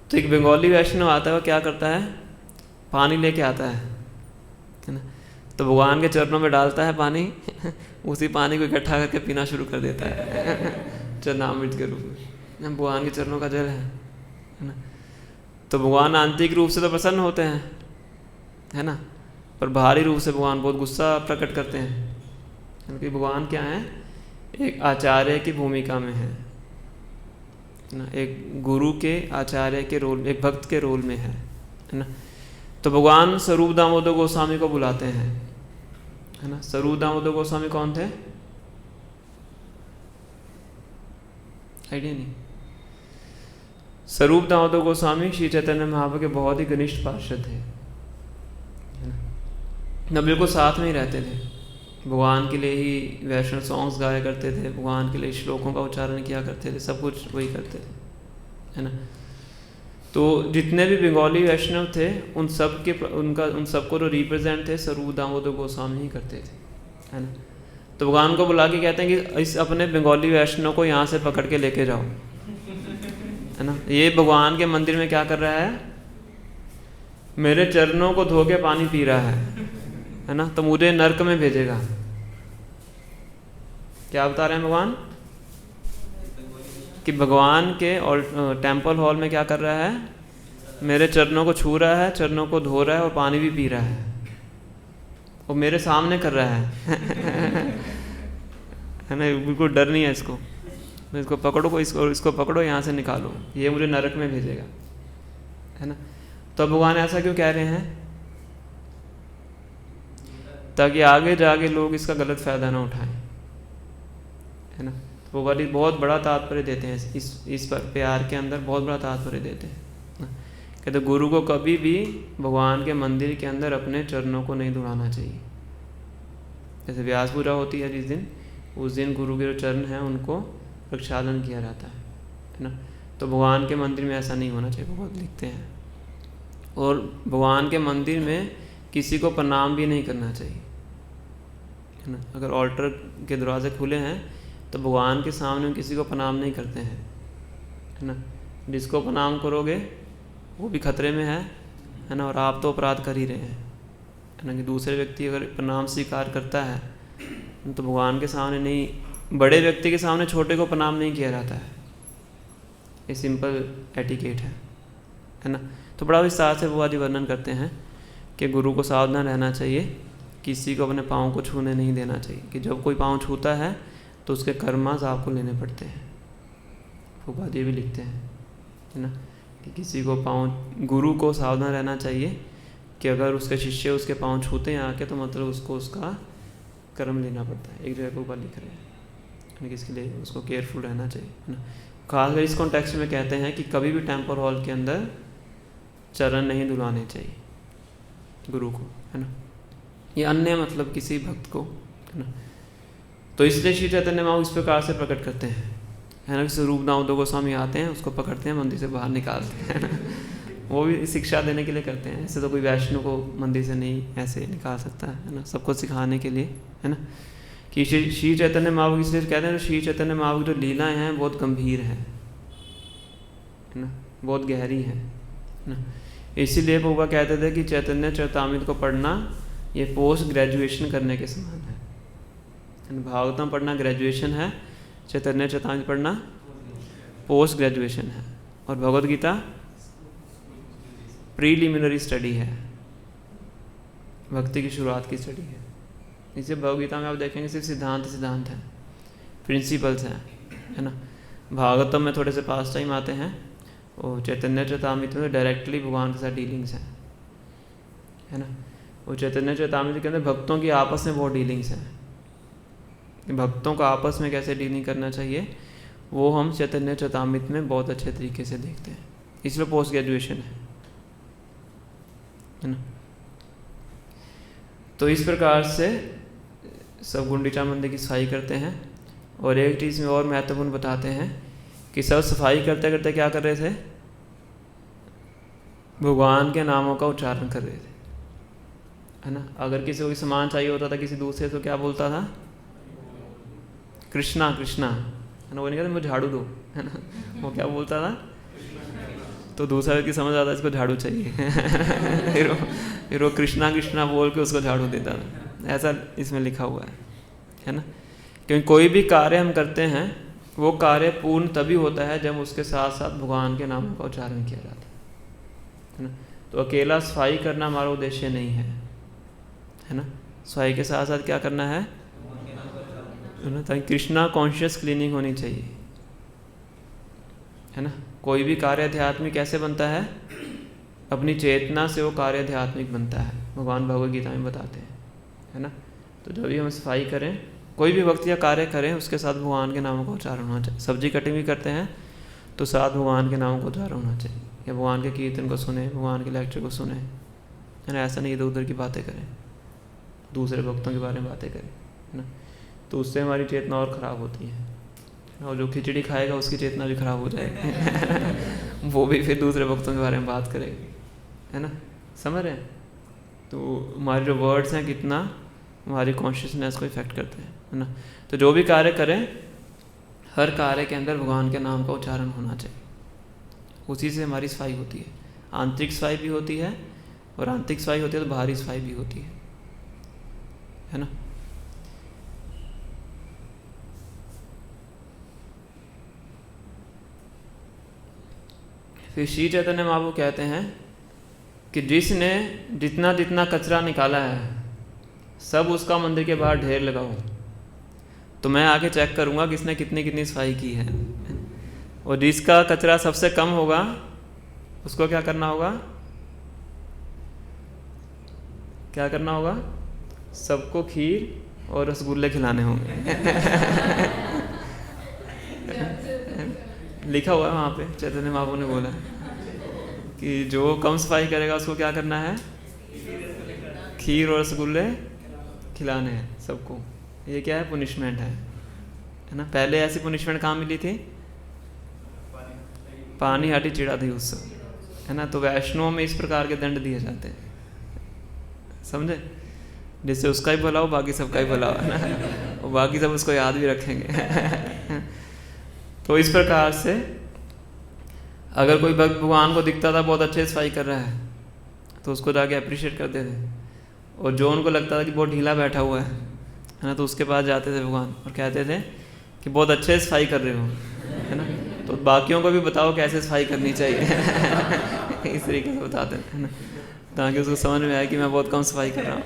तो एक बंगाली वैष्णव आता है, वो क्या करता है, पानी लेके आता है ना। तो भगवान के चरणों में डालता है पानी उसी पानी को इकट्ठा करके पीना शुरू कर देता है चरणामृत के रूप में। भगवान के चरणों का जल है ना। तो भगवान आंतरिक रूप से तो प्रसन्न होते हैं, है ना, पर बाहरी रूप से भगवान बहुत गुस्सा प्रकट करते हैं, क्योंकि भगवान क्या है, एक आचार्य की भूमिका में है ना, एक गुरु के आचार्य के रोल, एक भक्त के रोल में है ना। तो भगवान स्वरूप दामोदर गोस्वामी को बुलाते हैं, है ना। स्वरूप दामोदर गोस्वामी कौन थे, आइडिया नहीं। स्वरूप दामोदर गोस्वामी श्री चैतन्य महाप्रभु के बहुत ही घनिष्ठ पार्षद थे, ना, बिल्कुल साथ में ही रहते थे, भगवान के लिए ही वैष्णव सॉन्ग्स गाया करते थे, भगवान के लिए श्लोकों का उच्चारण किया करते थे, सब कुछ वही करते थे, है ना। तो जितने भी बंगाली वैष्णव थे उन सबको जो रिप्रेजेंट थे स्वरूप दामोदर गोस्वामी ही करते थे, है ना। तो भगवान को बुला के कहते हैं कि इस अपने बंगाली वैष्णव को यहाँ से पकड़ के लेके जाओ, है ना। ये भगवान के मंदिर में क्या कर रहा है, मेरे चरणों को धो के पानी पी रहा है ना, तो मुझे नर्क में भेजेगा, क्या बता रहे हैं भगवान कि भगवान के टेम्पल हॉल में क्या कर रहा है, मेरे चरणों को छू रहा है, चरणों को धो रहा है और पानी भी पी रहा है, वो मेरे सामने कर रहा है ना, बिल्कुल डर नहीं है इसको, इसको पकड़ो, इसको पकड़ो, यहाँ से निकालो, ये मुझे नरक में भेजेगा, है ना। तो भगवान ऐसा क्यों कह रहे हैं, ताकि आगे जाके लोग इसका गलत फ़ायदा ना उठाएं, है ना। वो वाली बहुत बड़ा तात्पर्य देते हैं इस पर, प्यार के अंदर बहुत बड़ा तात्पर्य देते हैं। कहते गुरु को कभी भी भगवान के मंदिर के अंदर अपने चरणों को नहीं धुलाना चाहिए। जैसे व्यास पूजा होती है जिस दिन, उस दिन गुरु के जो चरण हैं उनको प्रक्षालन किया जाता है ना। तो भगवान के मंदिर में ऐसा नहीं होना चाहिए, भगवत लिखते हैं। और भगवान के मंदिर में किसी को प्रणाम भी नहीं करना चाहिए, है ना। अगर ऑल्टर के दरवाजे खुले हैं तो भगवान के सामने किसी को प्रणाम नहीं करते हैं, है ना। जिसको प्रणाम करोगे वो भी खतरे में है ना, और आप तो अपराध कर ही रहे हैं, है ना। कि दूसरे व्यक्ति अगर प्रणाम स्वीकार करता है तो भगवान के सामने नहीं, बड़े व्यक्ति के सामने छोटे को प्रणाम नहीं किया जाता है, ये सिंपल एटिकेट है ना। तो बड़ा विस्तार से वो आदि वर्णन करते हैं कि गुरु को सावधान रहना चाहिए, किसी को अपने पाँव को छूने नहीं देना चाहिए, कि जब कोई पाँव छूता है तो उसके कर्मास आपको लेने पड़ते हैं। फूफा जी भी लिखते हैं, है ना, कि किसी को पाँव, गुरु को सावधान रहना चाहिए कि अगर उसके शिष्य उसके पाँव छूते हैं आके तो मतलब उसको उसका कर्म लेना पड़ता है। एक जगह फूफा लिख रहे हैं, इसके लिए उसको केयरफुल रहना चाहिए, है ना। खासकर इस कॉन्टेक्स्ट में कहते हैं कि कभी भी टेम्पल हॉल के अंदर चरण नहीं धुलाने चाहिए गुरु को, है ना। ये अन्य मतलब किसी भक्त को, है ना। तो इसलिए श्री चैतन्य महाप्रभु इस प्रकार से प्रकट करते हैं, है ना। जैसे रूप दामोदर गोस्वामी आते हैं, उसको पकड़ते हैं, मंदिर से बाहर निकालते हैं, है ना। वो भी शिक्षा देने के लिए करते हैं। ऐसे तो कोई वैष्णव को मंदिर से नहीं ऐसे निकाल सकता है ना, सबको सिखाने के लिए, है ना। कि श्री चैतन्य महाप्रभु इसलिए कहते हैं, श्री चैतन्य महाप्रभु जो लीलाएँ हैं बहुत गंभीर है ना, बहुत गहरी है ना। इसीलिए प्रभुपा कहते थे कि चैतन्य चरितामृत को पढ़ना ये पोस्ट ग्रेजुएशन करने के समान है। भागवतम पढ़ना ग्रेजुएशन है, चैतन्य चरितामृत पढ़ना पोस्ट ग्रेजुएशन है, और भगवद गीता प्रीलिमिनरी स्टडी है, भक्ति की शुरुआत की स्टडी है। इसे भगवद गीता में आप देखेंगे सिर्फ सिद्धांत है, प्रिंसिपल्स हैं, है ना। भागवतम में थोड़े से पास टाइम आते हैं, और चैतन्य चरितामृत में डायरेक्टली भगवान के साथ डीलिंग्स हैं, है ना। वो चैतन्य चरितामृत के अंदर भक्तों की आपस में बहुत डीलिंग्स हैं, भक्तों को आपस में कैसे डीलिंग करना चाहिए वो हम चैतन्य चरितामृत में बहुत अच्छे तरीके से देखते हैं। इसलिए पोस्ट ग्रेजुएशन है ना। तो इस प्रकार से सब गुंडीचा मंदिर की सफाई करते हैं। और एक चीज़ में और महत्वपूर्ण बताते हैं कि सब सफाई करते करते क्या कर रहे थे, भगवान के नामों का उच्चारण कर रहे थे, है ना। अगर किसी को सामान चाहिए होता था किसी दूसरे तो क्या बोलता था, कृष्णा कृष्णा, है ना। वो नहीं कहता मुझे झाड़ू दो, है ना, वो क्या बोलता था, तो दूसरा व्यक्ति समझ आता इसको झाड़ू चाहिए फिर वो कृष्णा कृष्णा बोल के उसको झाड़ू देता था। ऐसा इसमें लिखा हुआ है ना। क्योंकि कोई भी कार्य हम करते हैं वो कार्य पूर्ण तभी होता है जब उसके साथ साथ भगवान के नामों का उच्चारण किया जाता है ना। तो अकेला सफाई करना हमारा उद्देश्य नहीं है ना। सफाई के साथ साथ क्या करना है ना, ताकि कृष्णा कॉन्शियस क्लीनिंग होनी चाहिए, है ना। कोई भी कार्य आध्यात्मिक कैसे बनता है, अपनी चेतना से वो कार्य आध्यात्मिक बनता है, भगवान भगवद गीता में बताते हैं, है ना। तो जब भी हम सफाई करें, कोई भी भक्ति या कार्य करें, उसके साथ भगवान के नामों का उच्चारण होना चाहिए। सब्जी कटिंग भी करते हैं तो साथ भगवान के नामों का उच्चारण होना चाहिए, या भगवान के कीर्तन को सुने, भगवान के लेक्चर को सुने, है ना। ऐसा नहीं इधर उधर की बातें करें, दूसरे भक्तों के बारे में बातें करें, है ना। तो उससे हमारी चेतना और ख़राब होती है, और जो खिचड़ी खाएगा उसकी चेतना भी खराब हो जाएगी वो भी फिर दूसरे भक्तों के बारे में बात करेगी, है ना। समझ रहे हैं। तो हमारे जो वर्ड्स हैं कितना हमारी कॉन्शियसनेस को इफेक्ट करते हैं, है ना। तो जो भी कार्य करें, हर कार्य के अंदर भगवान के नाम का उच्चारण होना चाहिए, उसी से हमारी सफाई होती है। आंतरिक सफाई भी होती है, और आंतरिक सफाई होती है तो बाहरी सफाई भी होती है ना। फिर श्री चैतन्य महाप्रभु कहते हैं कि जिसने जितना जितना कचरा निकाला है सब उसका मंदिर के बाहर ढेर लगाओ, तो मैं आके चेक करूँगा किसने कितनी कितनी सफाई की है। और जिसका कचरा सबसे कम होगा उसको क्या करना होगा? क्या करना होगा? सबको खीर और रसगुल्ले खिलाने होंगे। लिखा हुआ है वहाँ पे, चैतन्य महाप्रभु ने बोला कि जो कम सफाई करेगा उसको क्या करना है? खीर और रसगुल्ले खिलाने हैं सबको। ये क्या है? पुनिशमेंट है ना। पहले ऐसी पुनिशमेंट कहाँ मिली थी? पानी हाटी चिड़ा दी उत्सव, है ना। तो वैष्णव में इस प्रकार के दंड दिए जाते हैं, समझे? जिससे उसका ही भला हो, बाकी सबका ही भला हो, है ना। और बाकी सब उसको याद भी रखेंगे। तो इस प्रकार से अगर कोई भक्त भगवान को दिखता था बहुत अच्छे से सफाई कर रहा है तो उसको जाके अप्रिशिएट करते थे, और जो उनको लगता था कि बहुत ढीला बैठा हुआ है ना, तो उसके पास जाते थे भगवान और कहते थे कि बहुत अच्छे से सफाई कर रहे हो, है ना, तो बाकियों को भी बताओ कैसे सफाई करनी चाहिए। इस तरीके से बताते हैं ना, ताकि उसको समझ में आए कि मैं बहुत कम सफाई कर रहा हूँ।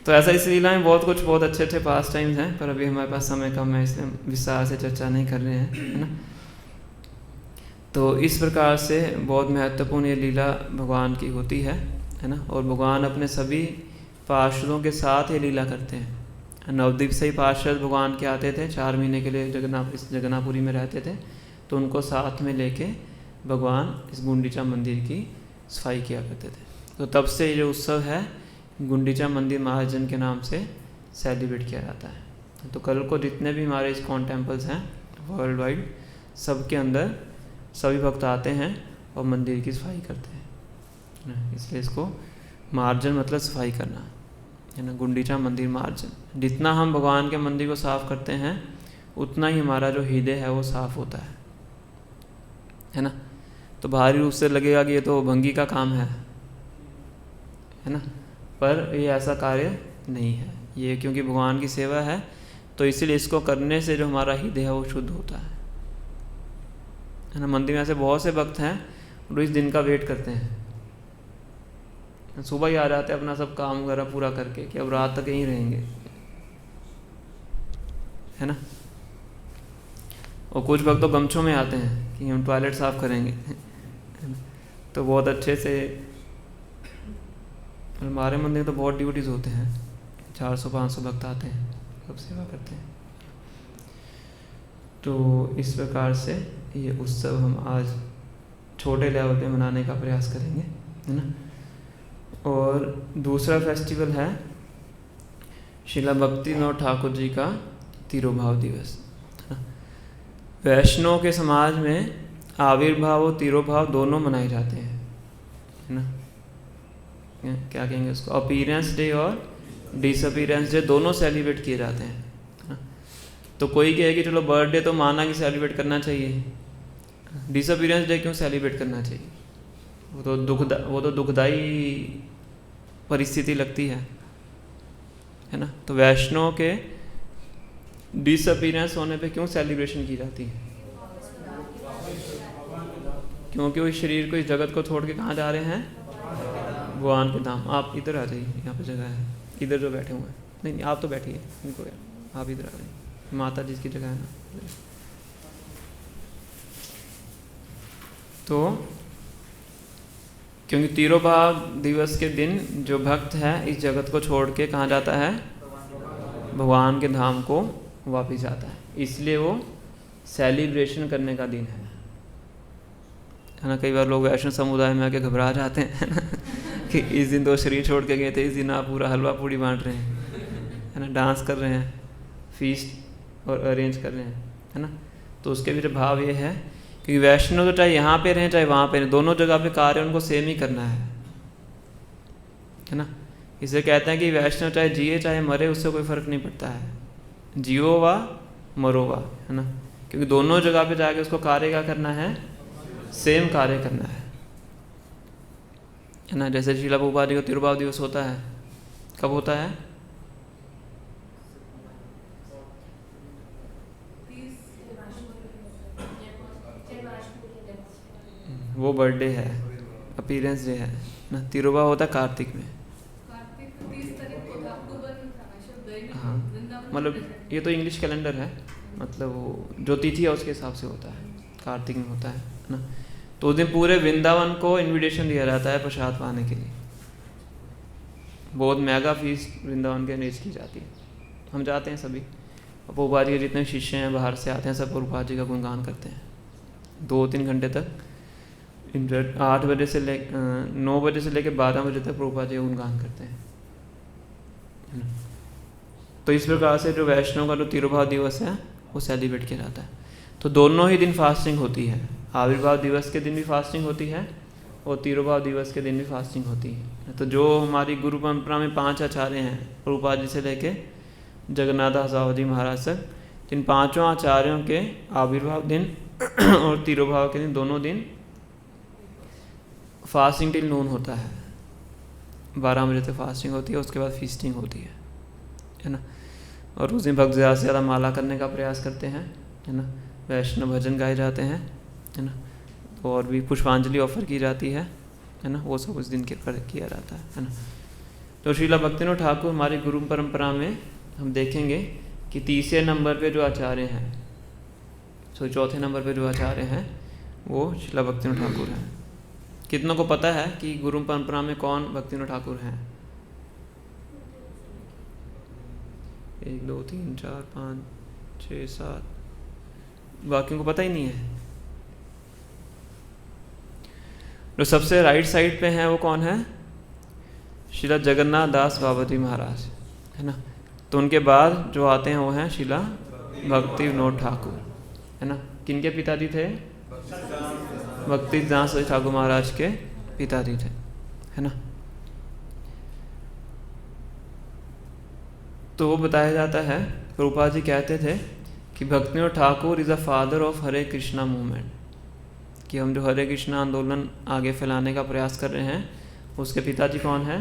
तो ऐसा इस लीला में बहुत कुछ बहुत अच्छे अच्छे पास टाइम्स हैं, पर अभी हमारे पास समय कम है इसलिए विस्तार से चर्चा नहीं कर रहे हैं, है ना। तो इस प्रकार से बहुत महत्वपूर्ण ये लीला भगवान की होती है ना। और भगवान अपने सभी पार्षदों के साथ ये लीला करते हैं। नवद्वीप से ही पार्षद भगवान के आते थे, 4 महीने के लिए जगन्नाथपुरी में रहते थे, तो उनको साथ में लेके भगवान इस गुंडीचा मंदिर की सफाई किया करते थे। तो तब से ये जो उत्सव है गुंडीचा मंदिर महाजन के नाम से सेलिब्रेट किया जाता है। तो कल को जितने भी हमारे इस्कॉन टेम्पल्स हैं वर्ल्ड वाइड, सबके अंदर सभी भक्त आते हैं और मंदिर की सफाई करते हैं, इसलिए इसको मार्जन मतलब सफाई करना, है ना। गुंडीचा मंदिर मार्जन, जितना हम भगवान के मंदिर को साफ करते हैं उतना ही हमारा जो हृदय है वो साफ होता है ना। तो बाहरी रूप से लगेगा कि ये तो भंगी का काम है ना, पर ये ऐसा कार्य नहीं है। ये क्योंकि भगवान की सेवा है तो इसीलिए इसको करने से जो हमारा हृदय है वो शुद्ध होता है ना। मंदिर में ऐसे बहुत से भक्त हैं जो इस दिन का वेट करते हैं, सुबह ही आ जाते हैं अपना सब काम वगैरह पूरा करके कि अब रात तक यहीं रहेंगे, है ना। और कुछ भक्त तो गमछों में आते हैं कि हम टॉयलेट साफ करेंगे। तो बहुत अच्छे से हमारे मंदिर में तो बहुत ड्यूटीज़ होते हैं, 400-500 भक्त आते हैं, सब सेवा करते हैं। तो इस प्रकार से ये उत्सव हम आज छोटे लेवल पे मनाने का प्रयास करेंगे, है ना। और दूसरा फेस्टिवल है श्रीला भक्तिविनोद ठाकुर जी का तिरोभाव दिवस, है ना। वैष्णव के समाज में आविर्भाव और तिरोभाव दोनों मनाए जाते हैं, है ना। क्या कहेंगे उसको, अपीयरेंस डे और डिसअपीयरेंस डे दोनों सेलिब्रेट किए जाते हैं, है ना। तो कोई कहे कि चलो बर्थडे तो माना कि सेलिब्रेट करना चाहिए, डिसअपीयरेंस डे क्यों सेलिब्रेट करना चाहिए? वो तो दुखदाई परिस्थिति लगती है ना। तो वैष्णव के डिसअपीयरेंस होने पे क्यों सेलिब्रेशन की जाती है? क्योंकि वो इस शरीर को, इस जगत को छोड़ के कहाँ जा रहे हैं? भगवान के धाम। आप इधर आ जाइए, यहाँ पे जगह है, इधर जो बैठे हुए हैं, नहीं आप तो बैठिए, इनको आप इधर आ जाइए, माता जी की जगह है ना। तो क्योंकि तिरोभाव दिवस के दिन जो भक्त है इस जगत को छोड़ के कहाँ जाता है? भगवान के धाम को वापिस जाता है, इसलिए वो सेलिब्रेशन करने का दिन है ना। कई बार लोग वैष्णव समुदाय में आके घबरा जाते हैं ना कि इस दिन तो शरीर छोड़ के गए थे, इस दिन आप पूरा हलवा पूड़ी बांट रहे हैं, है ना, डांस कर रहे हैं, फीस्ट और अरेंज कर रहे हैं, है ना। तो उसके भी भाव ये है क्योंकि वैष्णव तो चाहे यहाँ पे रहें चाहे वहाँ पे रहें, दोनों जगह पे कार्य उनको सेम ही करना है ना। इसे कहते हैं कि वैष्णव चाहे जिए चाहे मरे उससे कोई फर्क नहीं पड़ता है, जियो वा मरो वा, है ना। क्योंकि दोनों जगह पे जाके उसको कार्य क्या करना है? सेम कार्य करना है ना। जैसे श्रीला प्रभुपाद जी का तिरुभाव दिवस होता है, कब होता है? वो बर्थडे है, अपीयरेंस डे है ना। तिरुवा होता है कार्तिक में। हाँ मतलब ये तो इंग्लिश कैलेंडर है, मतलब वो जो तिथि है उसके हिसाब से होता है, कार्तिक में होता है ना। तो उस दिन पूरे वृंदावन को इनविटेशन दिया जाता है प्रसाद पाने के लिए। बहुत मेगा फीस वृंदावन के अरेंज की जाती है, हम जाते हैं सभी। प्रभुपाद जी के जितने शिष्य हैं बाहर से आते हैं, सब प्रभुपाद जी का गुणगान करते हैं 2-3 घंटे तक। 8 बजे से 9 बजे से लेकर 12 बजे तक प्रभुपाद जी का गुणगान करते हैं। तो इस प्रकार से जो वैष्णव का जो तिरुभाव दिवस है वो सेलिब्रेट किया जाता है। तो दोनों ही दिन फास्टिंग होती है, आविर्भाव दिवस के दिन भी फास्टिंग होती है और तिरुभाव दिवस के दिन भी फास्टिंग होती है। तो जो हमारी गुरु परंपरा में 5 आचार्य हैं, प्रभुपाद जी से लेके जगन्नाथ सावजी महाराज तक, इन 5 आचार्यों के आविर्भाव दिन और तिरुभाव के दिन दोनों दिन फास्टिंग टिल नून होता है। 12 बजे तक फास्टिंग होती है, उसके बाद फीस्टिंग होती है ना। और उस दिन भक्त ज़्यादा से ज़्यादा माला करने का प्रयास करते हैं, है ना। वैष्णव भजन गाए जाते हैं, है ना। और भी पुष्पांजलि ऑफर की जाती है ना। वो सब उस दिन किया जाता है ना। तो श्रीला भक्तिविनोद ठाकुर हमारी गुरु परंपरा में हम देखेंगे कि तीसरे नंबर पे जो आचार्य हैं, तो चौथे नंबर पे जो आचार्य हैं वो श्रीला भक्तिविनोद ठाकुर हैं। कितनों को पता है कि गुरु परंपरा में कौन भक्तिविनोद ठाकुर हैं? 1 2 3 4 5 6 7, बाकियों को पता ही नहीं है। जो सबसे राइट साइड पे हैं वो कौन है? श्रीला जगन्नाथ दास बाबाजी महाराज, है ना। तो उनके बाद जो आते हैं वो हैं श्रीला भक्तिविनोद ठाकुर, है ना। किनके पिताजी थे? भक्तिदास ठाकुर महाराज के पिताजी थे, है ना। तो वो बताया जाता है, प्रभुपाद जी कहते थे कि Bhaktivinod Thakur is the father of Hare Krishna movement, कि हम जो हरे कृष्णा आंदोलन आगे फैलाने का प्रयास कर रहे हैं उसके पिताजी कौन है?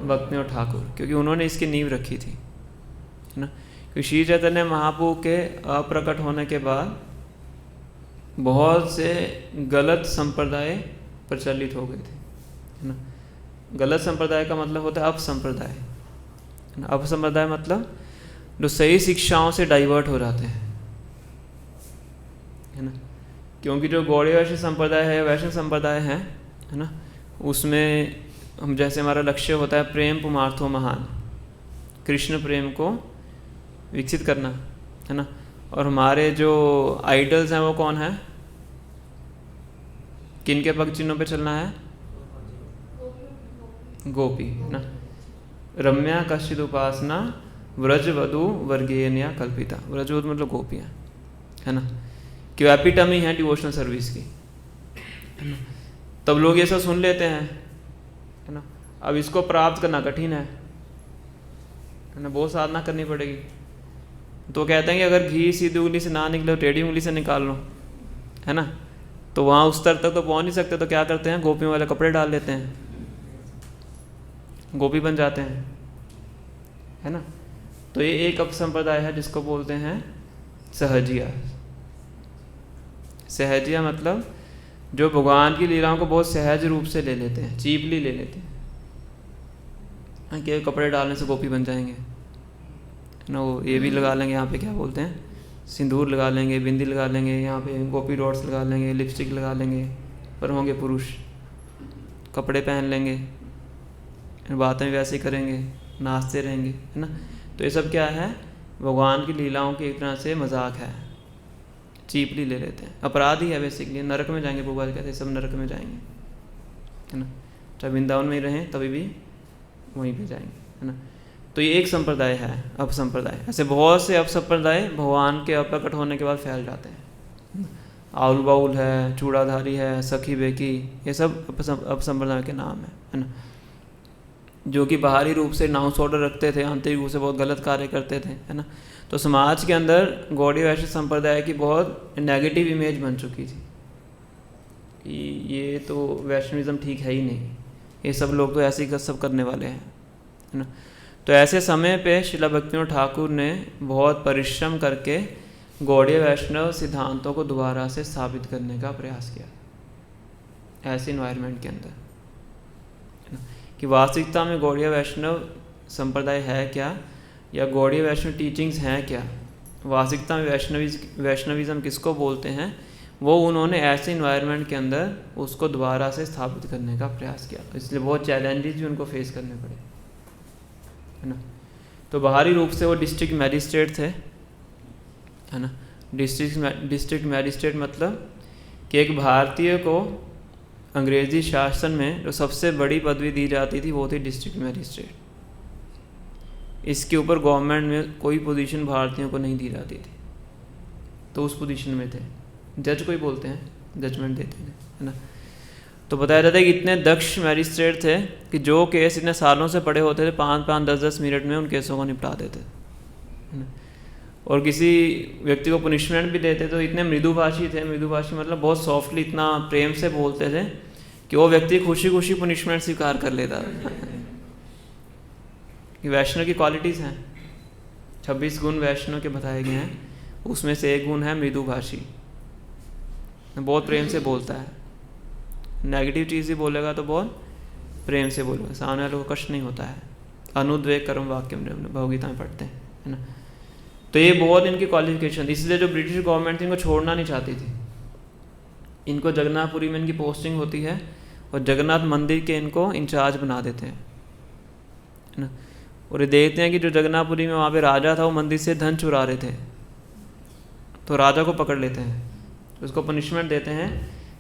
भक्तिविनोद ठाकुर, क्योंकि उन्होंने इसकी नींव रखी थी, है ना। क्योंकि श्री चैतन्य महाप्रभु के अप्रकट होने के बाद बहुत से गलत संप्रदाय प्रचलित हो गए थे, है ना। गलत संप्रदाय का मतलब होता है अपसंप्रदाय, अपसंप्रदाय मतलब जो सही शिक्षाओं से डाइवर्ट हो जाते हैं, है ना। क्योंकि जो गौड़ीय वैष्णव संप्रदाय है, वैष्णव संप्रदाय है ना, उसमें हम जैसे हमारा लक्ष्य होता है प्रेम पुमार्थो महान, कृष्ण प्रेम को विकसित करना, है ना। और हमारे जो आइडल्स हैं वो कौन है? किन के भक्त चिन्हों पे चलना है? गोपी, है ना। रम्या कश्चित उपासना व्रज वधु वर्गीय कल्पिता। व्रज वधु मतलब गोपियाँ, है ना। कि एपिटमी है डिवोशनल सर्विस की, है ना। तब लोग ये सब सुन लेते हैं, है ना। अब इसको प्राप्त करना कठिन है ना, बहुत साधना करनी पड़ेगी। तो कहते हैं कि अगर घी सीधी उंगली से ना निकले तो टेढ़ी उंगली से निकाल लो, है ना। तो वहाँ उस स्तर तक तो पहुँच नहीं सकते, तो क्या करते हैं? गोपियों वाले कपड़े डाल लेते हैं, गोपी बन जाते हैं, है ना। तो ये एक अपसंप्रदाय है जिसको बोलते हैं सहजिया। सहजिया मतलब जो भगवान की लीलाओं को बहुत सहज रूप से ले लेते हैं, चीपली ले लेते हैं, कि कपड़े डालने से गोपी बन जाएंगे ना। वो ये भी लगा लेंगे यहाँ पे, क्या बोलते हैं, सिंदूर लगा लेंगे, बिंदी लगा लेंगे, यहाँ पे गोपी डॉट्स लगा लेंगे, लिपस्टिक लगा लेंगे, पर होंगे पुरुष, कपड़े पहन लेंगे, बातें भी वैसे ही करेंगे, नाचते रहेंगे, है ना। तो ये सब क्या है? भगवान की लीलाओं की एक तरह से मजाक है, चीपली ले लेते हैं, अपराधी है बेसिकली। नरक में जाएंगे, भगवान कहते हैं सब नरक में जाएंगे, है ना। चाहे वृंदावन में ही रहें तभी भी वहीं पे जाएंगे, है ना। तो ये एक संप्रदाय है, अपसंप्रदाय। ऐसे बहुत से अपसंप्रदाय भगवान के अप्रकट होने के बाद फैल जाते हैं। आउल बाउल है, चूड़ाधारी है, सखी बेकी, ये सब अपसंप्रदाय के नाम है ना। जो कि बाहरी रूप से नाउंस ऑर्डर रखते थे, आंतरिक रूप से बहुत गलत कार्य करते थे, है ना। तो समाज के अंदर गौड़ीय वैष्णव संप्रदाय की बहुत नेगेटिव इमेज बन चुकी थी कि ये तो वैष्णविज्म ठीक है ही नहीं, ये सब लोग तो ऐसे ही सब करने वाले हैं, है ना। तो ऐसे समय पे श्रीला भक्तिविनोद ठाकुर ने बहुत परिश्रम करके गौड़ीय वैष्णव सिद्धांतों को दोबारा से स्थापित करने का प्रयास किया, ऐसे इन्वायरमेंट के अंदर, है ना, कि वास्तविकता में गौड़ीय वैष्णव संप्रदाय है क्या, या गौड़ीय वैष्णव टीचिंग्स हैं क्या, वास्तविकता में वैष्णविज्म किसको बोलते हैं, वो उन्होंने ऐसे इन्वायरमेंट के अंदर उसको दोबारा से स्थापित करने का प्रयास किया। इसलिए बहुत चैलेंजेस भी उनको फेस करने पड़े, है ना। तो बाहरी रूप से वो डिस्ट्रिक्ट मैजिस्ट्रेट थे, है ना। डिस्ट्रिक्ट मैजिस्ट्रेट मतलब कि एक भारतीय को अंग्रेज़ी शासन में जो सबसे बड़ी पदवी दी जाती थी वो थी डिस्ट्रिक्ट मैजिस्ट्रेट। इसके ऊपर गवर्नमेंट में कोई पोजीशन भारतीयों को नहीं दी जाती थी, तो उस पोजीशन में थे। जज को ही बोलते हैं, जजमेंट देते हैं, है ना। तो बताया जाता है कि इतने दक्ष मैजिस्ट्रेट थे कि जो केस इतने सालों से पड़े होते थे 5-5, 10-10 मिनट में उन केसों को निपटा देते, है ना। और किसी व्यक्ति को पनिशमेंट भी देते तो इतने मृदुभाषी थे, मृदुभाषी मतलब बहुत सॉफ्टली, इतना प्रेम से बोलते थे कि वो व्यक्ति खुशी खुशी पनिशमेंट स्वीकार कर लेता था। कि वैष्णव की क्वालिटीज़ हैं, 26 गुण वैष्णव के बताए गए हैं, उसमें से एक गुण है मृदुभाषी, बहुत प्रेम से बोलता है। नेगेटिव चीज़ ही बोलेगा तो बहुत प्रेम से बोलेगा, सामने वालों को कष्ट नहीं होता है। अनुद्वेग कर्म वाक्य में भगवगीता में पढ़ते हैं, है ना। तो ये बहुत इनकी क्वालिफिकेशन थी, इसलिए जो ब्रिटिश गवर्नमेंट थी इनको छोड़ना नहीं चाहती थी। इनको जगन्नाथपुरी में इनकी पोस्टिंग होती है और जगन्नाथ मंदिर के इनको इंचार्ज बना देते हैं, है ना। और ये देखते हैं कि जो जगन्नाथपुरी में वहाँ पे राजा था वो मंदिर से धन चुरा रहे थे, तो राजा को पकड़ लेते हैं, उसको पनिशमेंट देते हैं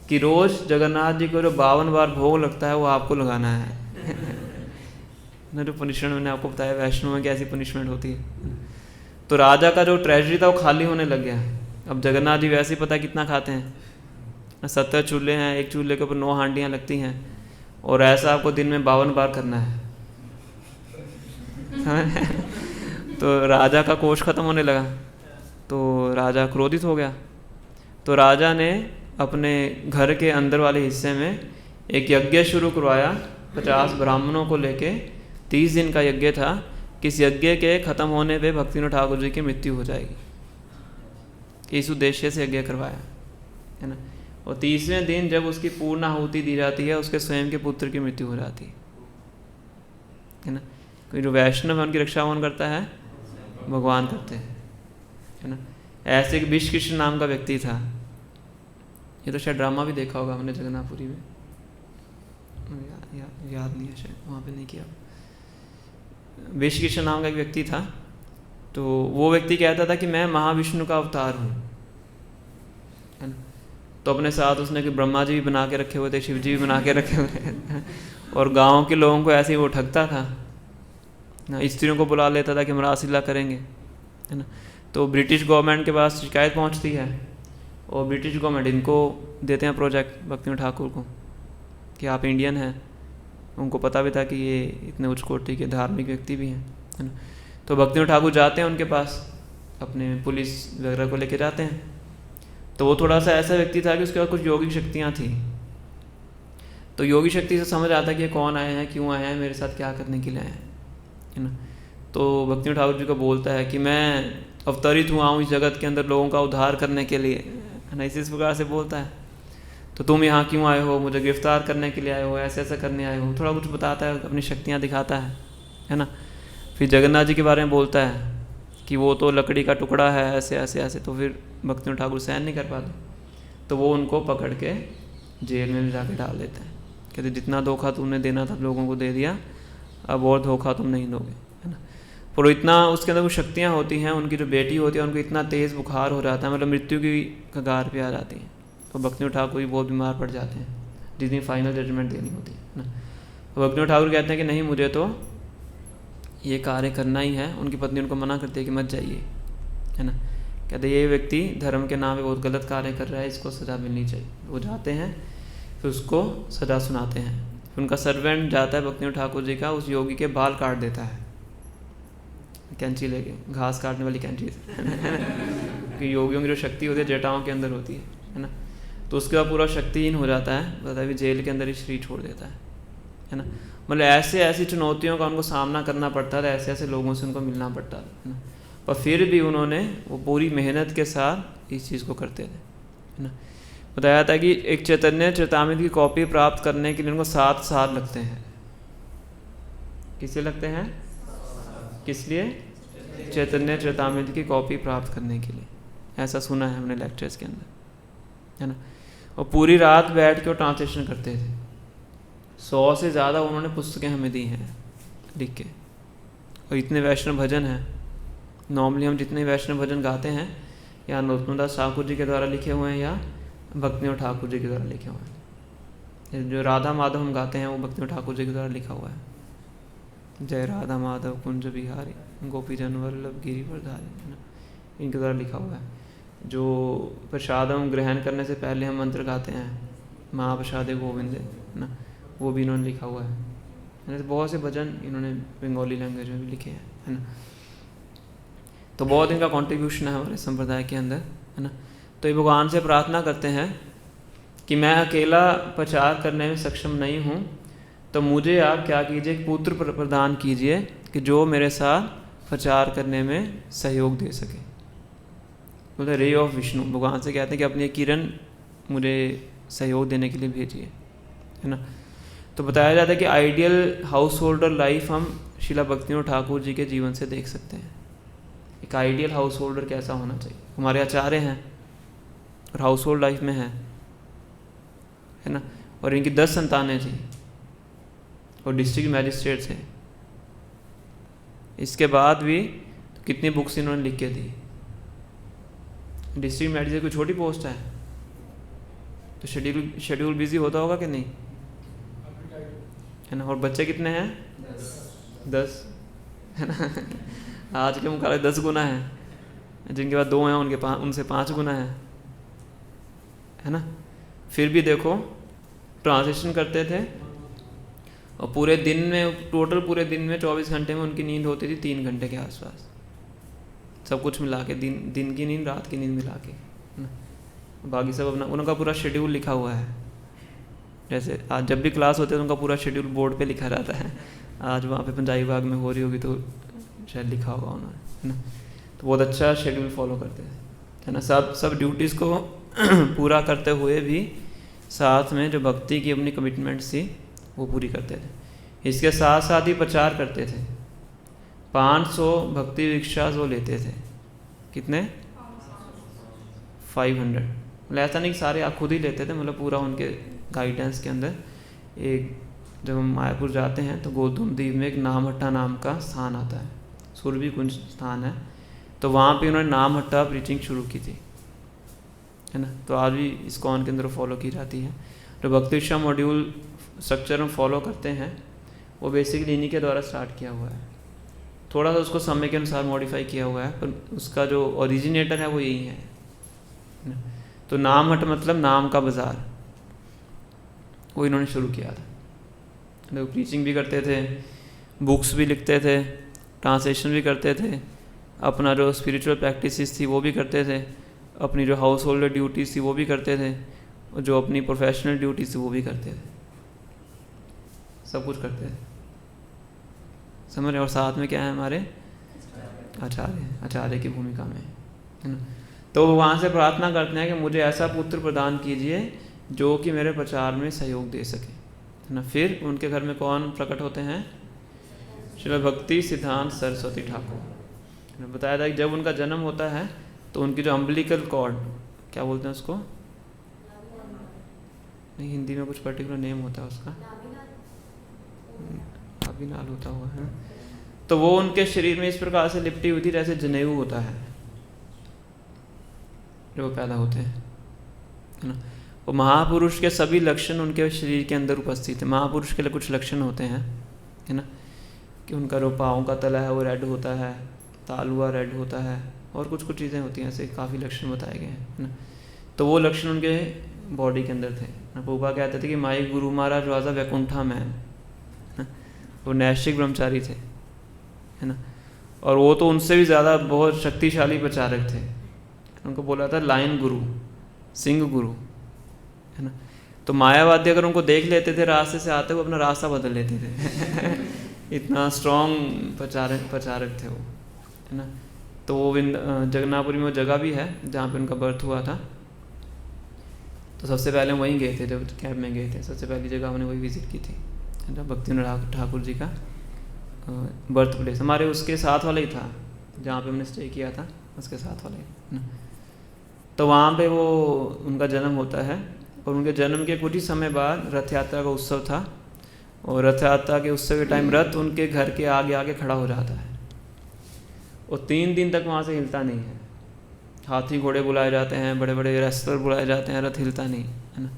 कि रोज़ जगन्नाथ जी को जो 52 बार भोग लगता है वो आपको लगाना है। ना जो पनिशमेंट मैंने आपको बताया वैष्णव में कैसी पनिशमेंट होती है। तो राजा का जो ट्रेजरी था वो खाली होने लग गया। अब जगन्नाथ जी वैसे ही पता कितना खाते हैं, 70 चूल्हे हैं, एक चूल्हे के ऊपर 9 हांडियाँ लगती हैं, और ऐसा आपको दिन में 52 बार करना है। तो राजा का कोष खत्म होने लगा, तो राजा क्रोधित हो गया। तो राजा ने अपने घर के अंदर वाले हिस्से में एक यज्ञ शुरू करवाया 50 ब्राह्मणों को लेके। 30 दिन का यज्ञ था। किस यज्ञ के ख़त्म होने पे भक्तिविनोद ठाकुर जी की मृत्यु हो जाएगी, इस उद्देश्य से यज्ञ करवाया, है ना। और 30वें दिन जब उसकी पूर्ण आहुति दी जाती है, उसके स्वयं के पुत्र की मृत्यु हो जाती है ना। क्योंकि जो वैष्णव है उनकी रक्षा कौन करता है, भगवान करते हैं, है ना। ऐसे एक विष कृष्ण नाम का व्यक्ति था, ये तो शायद ड्रामा भी देखा होगा हमने जगन्नाथपुरी में, याद नहीं है शायद, वहाँ पे नहीं किया। विष कृष्ण नाम का एक व्यक्ति था, तो वो व्यक्ति कहता था कि मैं महाविष्णु का अवतार हूँ, है ना। तो अपने साथ उसने कि ब्रह्मा जी भी बना के रखे हुए थे, शिव जी भी बना के रखे हुए थे, और गांव के लोगों को ऐसे ही वो ठगता था ना। स्त्रियों को बुला लेता था कि हम रासलीला करेंगे, है ना। तो ब्रिटिश गवर्नमेंट के पास शिकायत पहुंचती है, और ब्रिटिश गवर्नमेंट इनको देते हैं प्रोजेक्ट भक्तिविनोद ठाकुर को कि आप इंडियन हैं। उनको पता भी था कि ये इतने उच्च कोटि के धार्मिक व्यक्ति भी हैं, है ना। तो भक्तिविनोद ठाकुर जाते हैं उनके पास, अपने पुलिस वगैरह को लेके जाते हैं। तो वो थोड़ा सा ऐसा व्यक्ति था कि उसके पास कुछ योगिक शक्तियाँ थी। तो योगी शक्ति से समझ आता कि ये कौन आए हैं, क्यों आए हैं, मेरे साथ क्या करने के लिए आए हैं, है ना। तो भक्तिविनोद ठाकुर जी को बोलता है कि मैं अवतरित हुआ हूँ इस जगत के अंदर लोगों का उद्धार करने के लिए, है ना। इस प्रकार से बोलता है। तो तुम यहाँ क्यों आए हो, मुझे गिरफ्तार करने के लिए आए हो, ऐसे ऐसा करने आए हो, थोड़ा कुछ बताता है, अपनी शक्तियाँ दिखाता है ना। फिर जगन्नाथ जी के बारे में बोलता है कि वो तो लकड़ी का टुकड़ा है, ऐसे ऐसे ऐसे। तो फिर भक्तिविनोद ठाकुर सहन नहीं कर पाते, तो वो उनको पकड़ के जेल में जाके डाल देते हैं। कहते जितना धोखा तुमने देना था लोगों को दे दिया, अब और धोखा तुम नहीं दोगे, है ना। पर इतना उसके अंदर वो शक्तियाँ होती हैं, उनकी जो बेटी होती है उनको इतना तेज़ बुखार हो जाता है, मतलब मृत्यु की कगार पे आ जाती है। तो भक्तिविनोद ठाकुर भी बहुत बीमार पड़ जाते हैं जिस दिन फाइनल जजमेंट देनी होती है ना। तो भक्तिविनोद ठाकुर कहते हैं कि नहीं, मुझे तो ये कार्य करना ही है। उनकी पत्नी उनको मना करती है कि मत जाइए, है ना। कहते ये व्यक्ति धर्म के नाम पे बहुत गलत कार्य कर रहा है, इसको सज़ा मिलनी चाहिए। वो जाते हैं, फिर उसको सज़ा सुनाते हैं। फिर उनका सर्वेंट जाता है भक्तिविनोद ठाकुर जी का, उस योगी के बाल काट देता है, कैंची लेके, घास काटने वाली कैंची कि योगियों की जो शक्ति होती है जटाओं के अंदर होती है ना। तो उसके बाद पूरा शक्तिहीन हो जाता है, बता भी जेल के अंदर ही शरीर छोड़ देता है ना। मतलब ऐसे ऐसी चुनौतियों का उनको सामना करना पड़ता था, ऐसे ऐसे लोगों से उनको मिलना पड़ता था, है ना। पर फिर भी उन्होंने वो पूरी मेहनत के साथ इस चीज़ को करते थे, है ना। बताया था कि एक चैतन्य चरितामृत की कॉपी प्राप्त करने के लिए उनको 7 साल लगते हैं। किस लिए लगते हैं? किस लिए? चैतन्य चरितामृत की कॉपी प्राप्त करने के लिए। ऐसा सुना है हमने लेक्चर्स के अंदर, है ना। और पूरी रात बैठ के वो ट्रांसलेशन करते थे। 100 से ज़्यादा उन्होंने पुस्तकें हमें दी हैं लिख के। और इतने वैष्णव भजन हैं। नॉर्मली हम जितने वैष्णव भजन गाते हैं या नरोत्तम दास ठाकुर जी के द्वारा लिखे हुए हैं या भक्तिनाथ ठाकुर जी के द्वारा लिखे हुए हैं। जो राधा माधव हम गाते हैं वो भक्तिनाथ ठाकुर जी के द्वारा लिखा हुआ है। जय राधा माधव कुंज बिहारी गोपी जन वल्लभ गिरिवरधारी, है ना, इनके द्वारा लिखा हुआ है। जो प्रसाद हम ग्रहण करने से पहले हम मंत्र गाते हैं, महाप्रसादे गोविंदे, है ना, वो भी इन्होंने लिखा हुआ है। बहुत से भजन इन्होंने बंगाली लैंग्वेज में भी लिखे हैं, है ना। तो बहुत इनका कंट्रीब्यूशन है हमारे संप्रदाय के अंदर, है ना। तो ये भगवान से प्रार्थना करते हैं कि मैं अकेला प्रचार करने में सक्षम नहीं हूँ, तो मुझे आप क्या कीजिए, पुत्र प्रदान कीजिए कि जो मेरे साथ प्रचार करने में सहयोग दे सके। बोलते रे ऑफ विष्णु, भगवान से कहते हैं कि अपनी किरण मुझे सहयोग देने के लिए भेजिए, है ना। तो बताया जाता है कि आइडियल हाउस होल्डर लाइफ हम श्रीला भक्तिनाथ ठाकुर जी के जीवन से देख सकते हैं। एक आइडियल हाउस होल्डर कैसा होना चाहिए। हमारे आचार्य हैं और हाउस होल्ड लाइफ में है ना, और इनकी 10 संतानें थी और डिस्ट्रिक्ट मैजिस्ट्रेट थे। इसके बाद भी तो कितनी बुक्स इन्होंने लिख के दी। डिस्ट्रिक्ट मैजिस्ट्रेट कोई छोटी पोस्ट है, तो शेड्यूल बिजी होता होगा कि नहीं, है ना। और बच्चे कितने हैं? 10, है ना। आज के मुकाबले 10 गुना है, जिनके पास 2 हैं उनसे 5 गुना है ना। फिर भी देखो ट्रांसलेशन करते थे और पूरे दिन में, टोटल पूरे दिन में 24 घंटे में उनकी नींद होती थी 3 घंटे के आसपास, सब कुछ मिला के, दिन की नींद रात की नींद मिला के, है ना। बाकी सब अपना उनका पूरा शेड्यूल लिखा हुआ है। जैसे आज जब भी क्लास होते हैं तो उनका पूरा शेड्यूल बोर्ड पे लिखा रहता है। आज वहाँ पे पंजाबी बाग में हो रही होगी तो शायद लिखा होगा उन्होंने, है ना। तो बहुत अच्छा शेड्यूल फॉलो करते थे, है ना। सब ड्यूटीज़ को पूरा करते हुए भी साथ में जो भक्ति की अपनी कमिटमेंट्स थी वो पूरी करते थे। इसके साथ साथ ही प्रचार करते थे। 500 भक्ति रिक्शाज वो लेते थे। कितने? 500। मतलब ऐसा नहीं कि सारे आप खुद ही लेते थे, मतलब पूरा उनके गाइडेंस के अंदर। एक जब हम मायापुर जाते हैं तो गौतम द्वीप में एक नामहट्टा नाम का स्थान आता है, सुरभि कुंज स्थान है, तो वहाँ पे उन्होंने नामहट्टा प्रीचिंग शुरू की थी, है ना। तो आज भी इस्कॉन के अंदर फॉलो की जाती है। जो भक्ति रिक्शा मॉड्यूल स्ट्रक्चर हम फॉलो करते हैं वो बेसिकली इन्हीं के द्वारा स्टार्ट किया हुआ है। थोड़ा सा उसको समय के अनुसार मॉडिफाई किया हुआ है, पर उसका जो ओरिजिनेटर है वो यही है। तो नामहट्ट मतलब नाम का बाज़ार, वो इन्होंने शुरू किया था। तो प्रीचिंग भी करते थे, बुक्स भी लिखते थे, ट्रांसलेशन भी करते थे, अपना जो स्पिरिचुअल प्रैक्टिसेस थी वो भी करते थे, अपनी जो हाउस होल्डर ड्यूटीज़ थी वो भी करते थे, और जो अपनी प्रोफेशनल ड्यूटीज़ थी वो भी करते थे। सब कुछ करते थे, समझ रहे। और साथ में क्या है हमारे आचार्य की भूमिका में, है ना। तो वहाँ से प्रार्थना करते हैं कि मुझे ऐसा पुत्र प्रदान कीजिए जो कि मेरे प्रचार में सहयोग दे सके, है ना। फिर उनके घर में कौन प्रकट होते हैं? श्री भक्ति सिद्धांत सरस्वती ठाकुर। बताया था कि जब उनका जन्म होता है तो उनकी जो अम्बिलिकल कॉर्ड, क्या बोलते हैं उसको, नहीं हिंदी में कुछ पर्टिकुलर नेम होता है उसका, अभिनाल होता हुआ है, तो वो उनके शरीर में इस प्रकार से लिपटी हुई थी जैसे जनेऊ होता है जो पैदा होते हैं, है ना। वो महापुरुष के सभी लक्षण उनके शरीर के अंदर उपस्थित है। महापुरुष के लिए कुछ लक्षण होते हैं, है ना, कि उनका जो पाँव का तला है वो रेड होता है, तालुआ रेड होता है, और कुछ चीज़ें होती हैं, ऐसे काफ़ी लक्षण बताए गए हैं, है ना। तो वो लक्षण उनके बॉडी के अंदर थे। प्रभुपा कहते थे कि माई Guru Maharaj was a Vaikuntha man, वो नैष्ठिक ब्रह्मचारी थे, है ना। और वो तो उनसे भी ज़्यादा बहुत शक्तिशाली प्रचारक थे। उनको बोला था लायन गुरु, सिंह गुरु, है ना। तो मायावादी अगर उनको देख लेते थे रास्ते से आते हुए, अपना रास्ता बदल लेते थे इतना स्ट्रॉन्ग प्रचारक थे वो, है ना। तो वो जगन्नाथपुरी में वो जगह भी है जहाँ पे उनका बर्थ हुआ था। तो सबसे पहले वहीं गए थे, जब कैंप में गए थे सबसे पहली जगह हमने वही विज़िट की थी, जब भक्तिविनोद ठाकुर जी का बर्थ प्लेस हमारे उसके साथ वाला ही था, जहाँ पे हमने स्टे किया था उसके साथ वाला ही ना। तो वहाँ पे वो उनका जन्म होता है, और उनके जन्म के कुछ ही समय बाद रथ यात्रा का उत्सव था, और रथ यात्रा के उत्सव के टाइम रथ उनके घर के आगे आगे खड़ा हो जाता है, और 3 दिन तक वहाँ से हिलता नहीं है। हाथी घोड़े बुलाए जाते हैं, बड़े बड़े रेस्लर बुलाए जाते हैं, रथ हिलता नहीं है ना।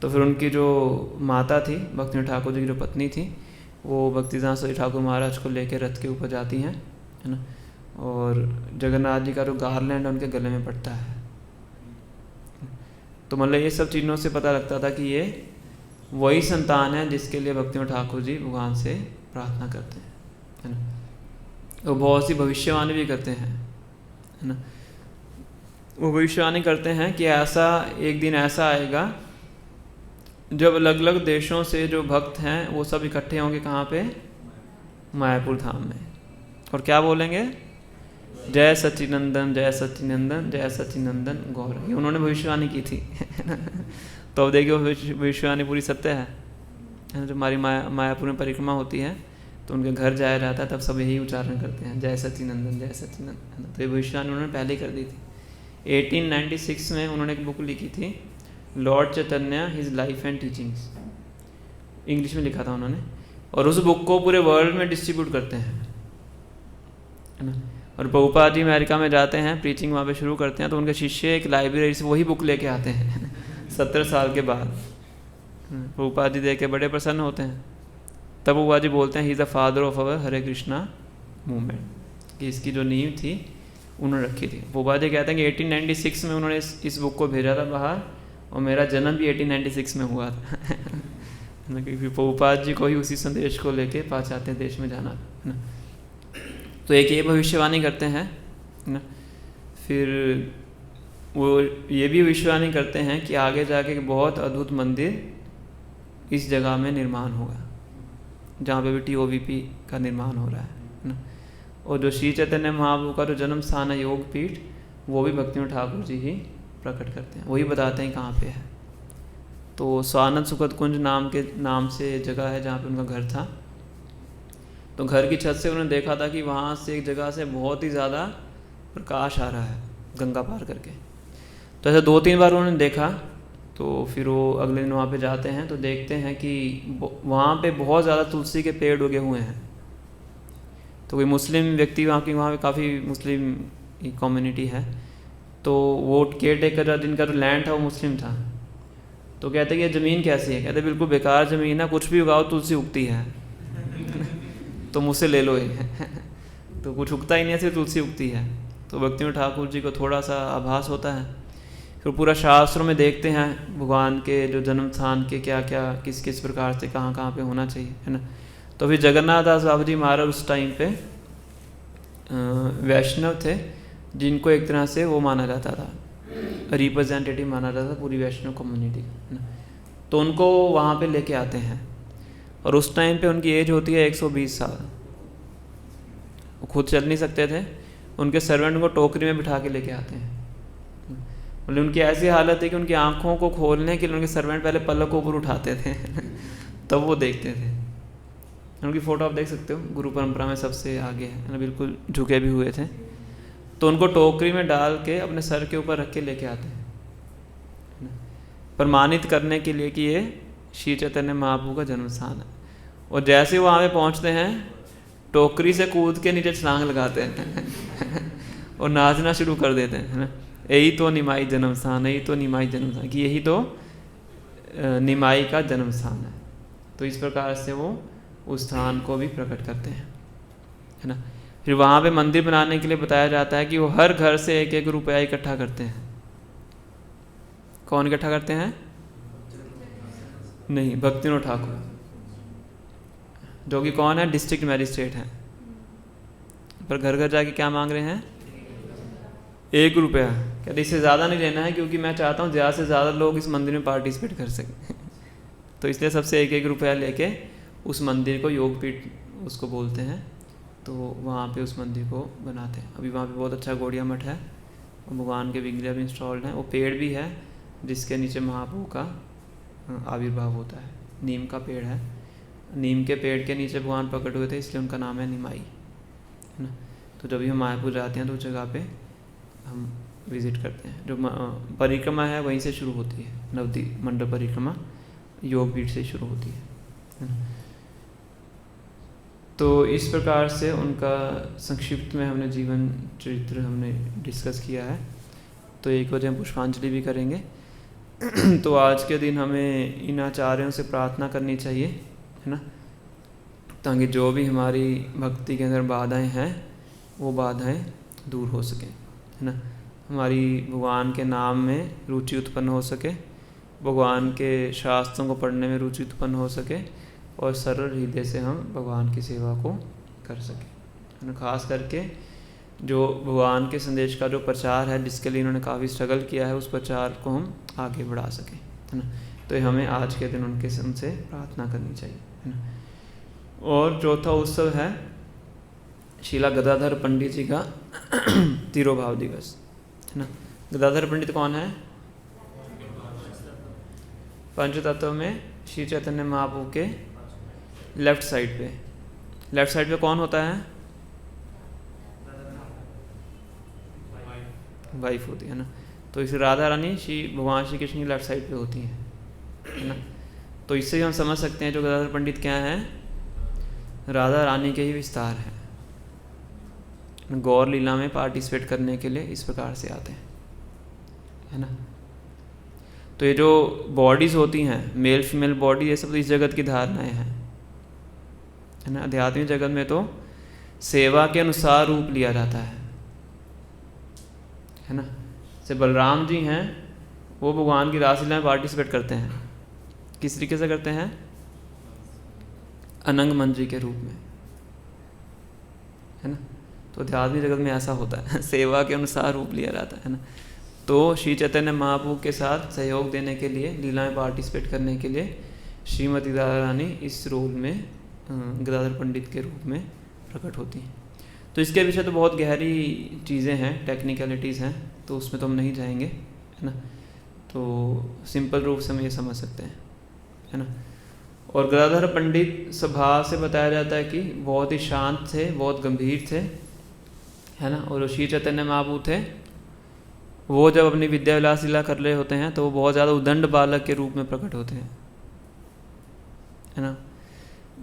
तो फिर उनकी जो माता थी, भक्तिविनोद ठाकुर जी की जो पत्नी थी, वो भक्तिदास सूरी ठाकुर महाराज को लेकर रथ के ऊपर जाती हैं, है ना, और जगन्नाथ जी का जो गारलैंड उनके गले में पड़ता है। तो मतलब ये सब चीज़ों से पता लगता था कि ये वही संतान है जिसके लिए भक्तिविनोद ठाकुर जी भगवान से प्रार्थना करते हैं, है ना। वो बहुत सी भविष्यवाणी भी करते हैं, है ना। वो भविष्यवाणी करते हैं कि ऐसा एक दिन ऐसा आएगा जब अलग अलग देशों से जो भक्त हैं वो सब इकट्ठे होंगे कहाँ पे, मायापुर धाम में, और क्या बोलेंगे, जय सच्चिनंदन जय सच्चिनंदन जय सच्चिनंदन गौर। ये उन्होंने भविष्यवाणी की थी तो अब देखिए भविष्यवाणी पूरी सत्य है। जब हमारी मायापुर में परिक्रमा होती है तो उनके घर जाया जाता है, तब सब यही उच्चारण करते हैं, जय सच्चिनंदन जय सच्चिनंदन। तो ये भविष्यवाणी उन्होंने पहले ही कर दी थी। 1896 में उन्होंने एक बुक लिखी थी, Lord Chaitanya his life and teachings, English में लिखा था उन्होंने, और उस बुक को पूरे वर्ल्ड में डिस्ट्रीब्यूट करते हैं, है ना। और प्रभुपाद जी अमेरिका में जाते हैं, प्रीचिंग वहाँ पे शुरू करते हैं, तो उनके शिष्य एक लाइब्रेरी से वही बुक लेके आते हैं 70 साल के बाद। प्रभुपाद जी देख के बड़े प्रसन्न होते हैं। तब प्रभुपाद जी बोलते हैं, he is the father of our Hare Krishna movement, कि इसकी जो नींव थी उन्होंने रखी थी। प्रभुपाद जी कहते हैं कि 1896 में उन्होंने इस बुक को भेजा था बाहर, और मेरा जन्म भी 1896 में हुआ था क्योंकि प्रभुपाद जी को ही उसी संदेश को लेके पाश्चात्य देश में जाना था, है ना। तो एक ये भविष्यवाणी करते हैं ना। फिर वो ये भी भविष्यवाणी करते हैं कि आगे जाके बहुत अद्भुत मंदिर इस जगह में निर्माण होगा, जहाँ पे भी TOVP का निर्माण हो रहा है ना। और जो श्री चैतन्य महाप्रभु का जो जन्म स्थान है योग पीठ, वो भी भक्तिविनोद ठाकुर जी ही प्रकट करते हैं, वही बताते हैं कहाँ पे है। तो स्वानंद सुखद कुंज नाम से जगह है जहाँ पे उनका घर था। तो घर की छत से उन्होंने देखा था कि वहाँ से एक जगह से बहुत ही ज़्यादा प्रकाश आ रहा है गंगा पार करके। तो ऐसे 2-3 बार उन्होंने देखा। तो फिर वो अगले दिन वहाँ पे जाते हैं तो देखते हैं कि वहाँ पे बहुत ज़्यादा तुलसी के पेड़ उगे हुए हैं। तो कोई मुस्लिम व्यक्ति वहाँ पे काफ़ी मुस्लिम कम्युनिटी है, तो वो केयर टेकर जिनका जो लैंड था वो मुस्लिम था। तो कहते कि ये ज़मीन कैसी है, कहते बिल्कुल बेकार ज़मीन है, कुछ भी उगाओ तुलसी उगती है तो मुझसे ले लो ये तो कुछ उगता ही नहीं है, सिर्फ तुलसी उगती है। तो भक्तिविनोद ठाकुर जी को थोड़ा सा आभास होता है। फिर पूरा शास्त्रों में देखते हैं भगवान के जो जन्म स्थान के क्या क्या किस किस प्रकार से कहाँ कहाँ पे होना चाहिए, है ना। तो फिर जगन्नाथ दास बाबू जी महाराज उस टाइम पे वैष्णव थे, जिनको एक तरह से वो माना जाता था, रिप्रेजेंटेटिव माना जाता था पूरी वैष्णव कम्युनिटी, है ना। तो उनको वहाँ पे लेके आते हैं, और उस टाइम पे उनकी एज होती है 120 साल। वो खुद चल नहीं सकते थे, उनके सर्वेंट को टोकरी में बिठा के लेके आते हैं। मतलब उनकी ऐसी हालत है कि उनकी आंखों को खोलने के लिए उनके सर्वेंट पहले पलक को ऊपर उठाते थे तब वो देखते थे। उनकी फ़ोटो आप देख सकते हो, गुरु परंपरा में सबसे आगे है ना, बिल्कुल झुके भी हुए थे। तो उनको टोकरी में डाल के अपने सर के ऊपर रख के लेके आते हैं, प्रमाणित करने के लिए कि ये श्री चैतन्य महाप्रभु का जन्म स्थान है। और जैसे वहाँ पे पहुँचते हैं, टोकरी से कूद के नीचे छलांग लगाते हैं और नाचना शुरू कर देते हैं, है ना। यही तो निमाई जन्म स्थान, यही तो निमाई जन्म स्थान, कि यही तो निमाई का जन्म स्थान है। तो इस प्रकार से वो उस स्थान को भी प्रकट करते हैं, है ना। फिर वहाँ पे मंदिर बनाने के लिए बताया जाता है कि वो हर घर से 1-1 रुपया इकट्ठा करते हैं। कौन इकट्ठा करते हैं? नहीं, भक्तिविनोद ठाकुर, जो कि कौन है? डिस्ट्रिक्ट मैजिस्ट्रेट हैं। पर घर घर जाके क्या मांग रहे हैं? 1 रुपया। कहते इससे ज़्यादा नहीं लेना है, क्योंकि मैं चाहता हूँ ज़्यादा से ज़्यादा लोग इस मंदिर में पार्टिसिपेट कर सकें तो इसलिए सबसे 1-1 रुपया लेके उस मंदिर को योगपीठ उसको बोलते हैं, तो वहाँ पे उस मंदिर को बनाते हैं। अभी वहाँ पे बहुत अच्छा गौड़िया मठ है, और भगवान के विग्रह भी इंस्टॉल्ड हैं, वो पेड़ भी है, जिसके नीचे महाप्रभु का आविर्भाव होता है। नीम का पेड़ है, नीम के पेड़ के नीचे भगवान प्रकट हुए थे, इसलिए उनका नाम है निमाई, है ना। तो जब भी हम मायापुर जाते हैं तो उस जगह पे हम विज़िट करते हैं। जो परिक्रमा है वहीं से शुरू होती है, नवद्वीप मंडल परिक्रमा योग पीठ से शुरू होती है ना। तो इस प्रकार से उनका संक्षिप्त में हमने जीवन चरित्र हमने डिस्कस किया है। तो एक बजे हम पुष्पांजलि भी करेंगे। तो आज के दिन हमें इन आचार्यों से प्रार्थना करनी चाहिए, है ना, ताकि जो भी हमारी भक्ति के अंदर बाधाएं हैं वो बाधाएं दूर हो सकें, है ना। हमारी भगवान के नाम में रुचि उत्पन्न हो सके, भगवान के शास्त्रों को पढ़ने में रुचि उत्पन्न हो सके और सरल हृदय से हम भगवान की सेवा को कर सकें, है ना। खास करके जो भगवान के संदेश का जो प्रचार है, जिसके लिए इन्होंने काफ़ी स्ट्रगल किया है, उस प्रचार को हम आगे बढ़ा सकें, है ना। तो हमें आज के दिन उनके उनसे प्रार्थना करनी चाहिए, है ना। और चौथा उत्सव है शीला गदाधर पंडित जी का तिरोभाव दिवस, है ना। गदाधर पंडित कौन है? पंचतत्व में श्री चैतन्य महाप्रभु के लेफ्ट साइड पे कौन होता है? वाइफ होती है ना। तो इस राधा रानी श्री भगवान श्री कृष्ण की लेफ्ट साइड पे होती है ना। तो इससे हम समझ सकते हैं जो गदाधर पंडित क्या है, राधा रानी के ही विस्तार है। गौर लीला में पार्टिसिपेट करने के लिए इस प्रकार से आते हैं, है ना। तो ये जो बॉडीज होती हैं, मेल फीमेल बॉडी, ये सब तो इस जगत की धारणाएं हैं, है ना। आध्यात्मिक जगत में तो सेवा के अनुसार रूप लिया जाता है ना। जैसे बलराम जी हैं, वो भगवान की रासलीला में पार्टिसिपेट करते हैं। किस तरीके से करते हैं? अनंग मंजी के रूप में, है ना। तो आध्यात्मिक जगत में ऐसा होता है, सेवा के अनुसार रूप लिया जाता है ना। तो श्री चैतन्य महाप्रभु के साथ सहयोग देने के लिए, लीला में पार्टिसिपेट करने के लिए श्रीमती राधा रानी इस रोल में गदाधर पंडित के रूप में प्रकट होती हैं। तो इसके पीछे तो बहुत गहरी चीज़ें हैं, टेक्निकलिटीज़ हैं, तो उसमें तो हम नहीं जाएंगे, है ना। तो सिंपल रूप से हम ये समझ सकते हैं, है ना। और गदाधर पंडित स्वभाव से बताया जाता है कि बहुत ही शांत थे, बहुत गंभीर थे, है ना। और श्री चैतन्य महाप्रभु थे, वो जब अपनी विद्या विलास लीला कर रहे होते हैं तो वो बहुत ज़्यादा उदंड बालक के रूप में प्रकट होते हैं, है ना।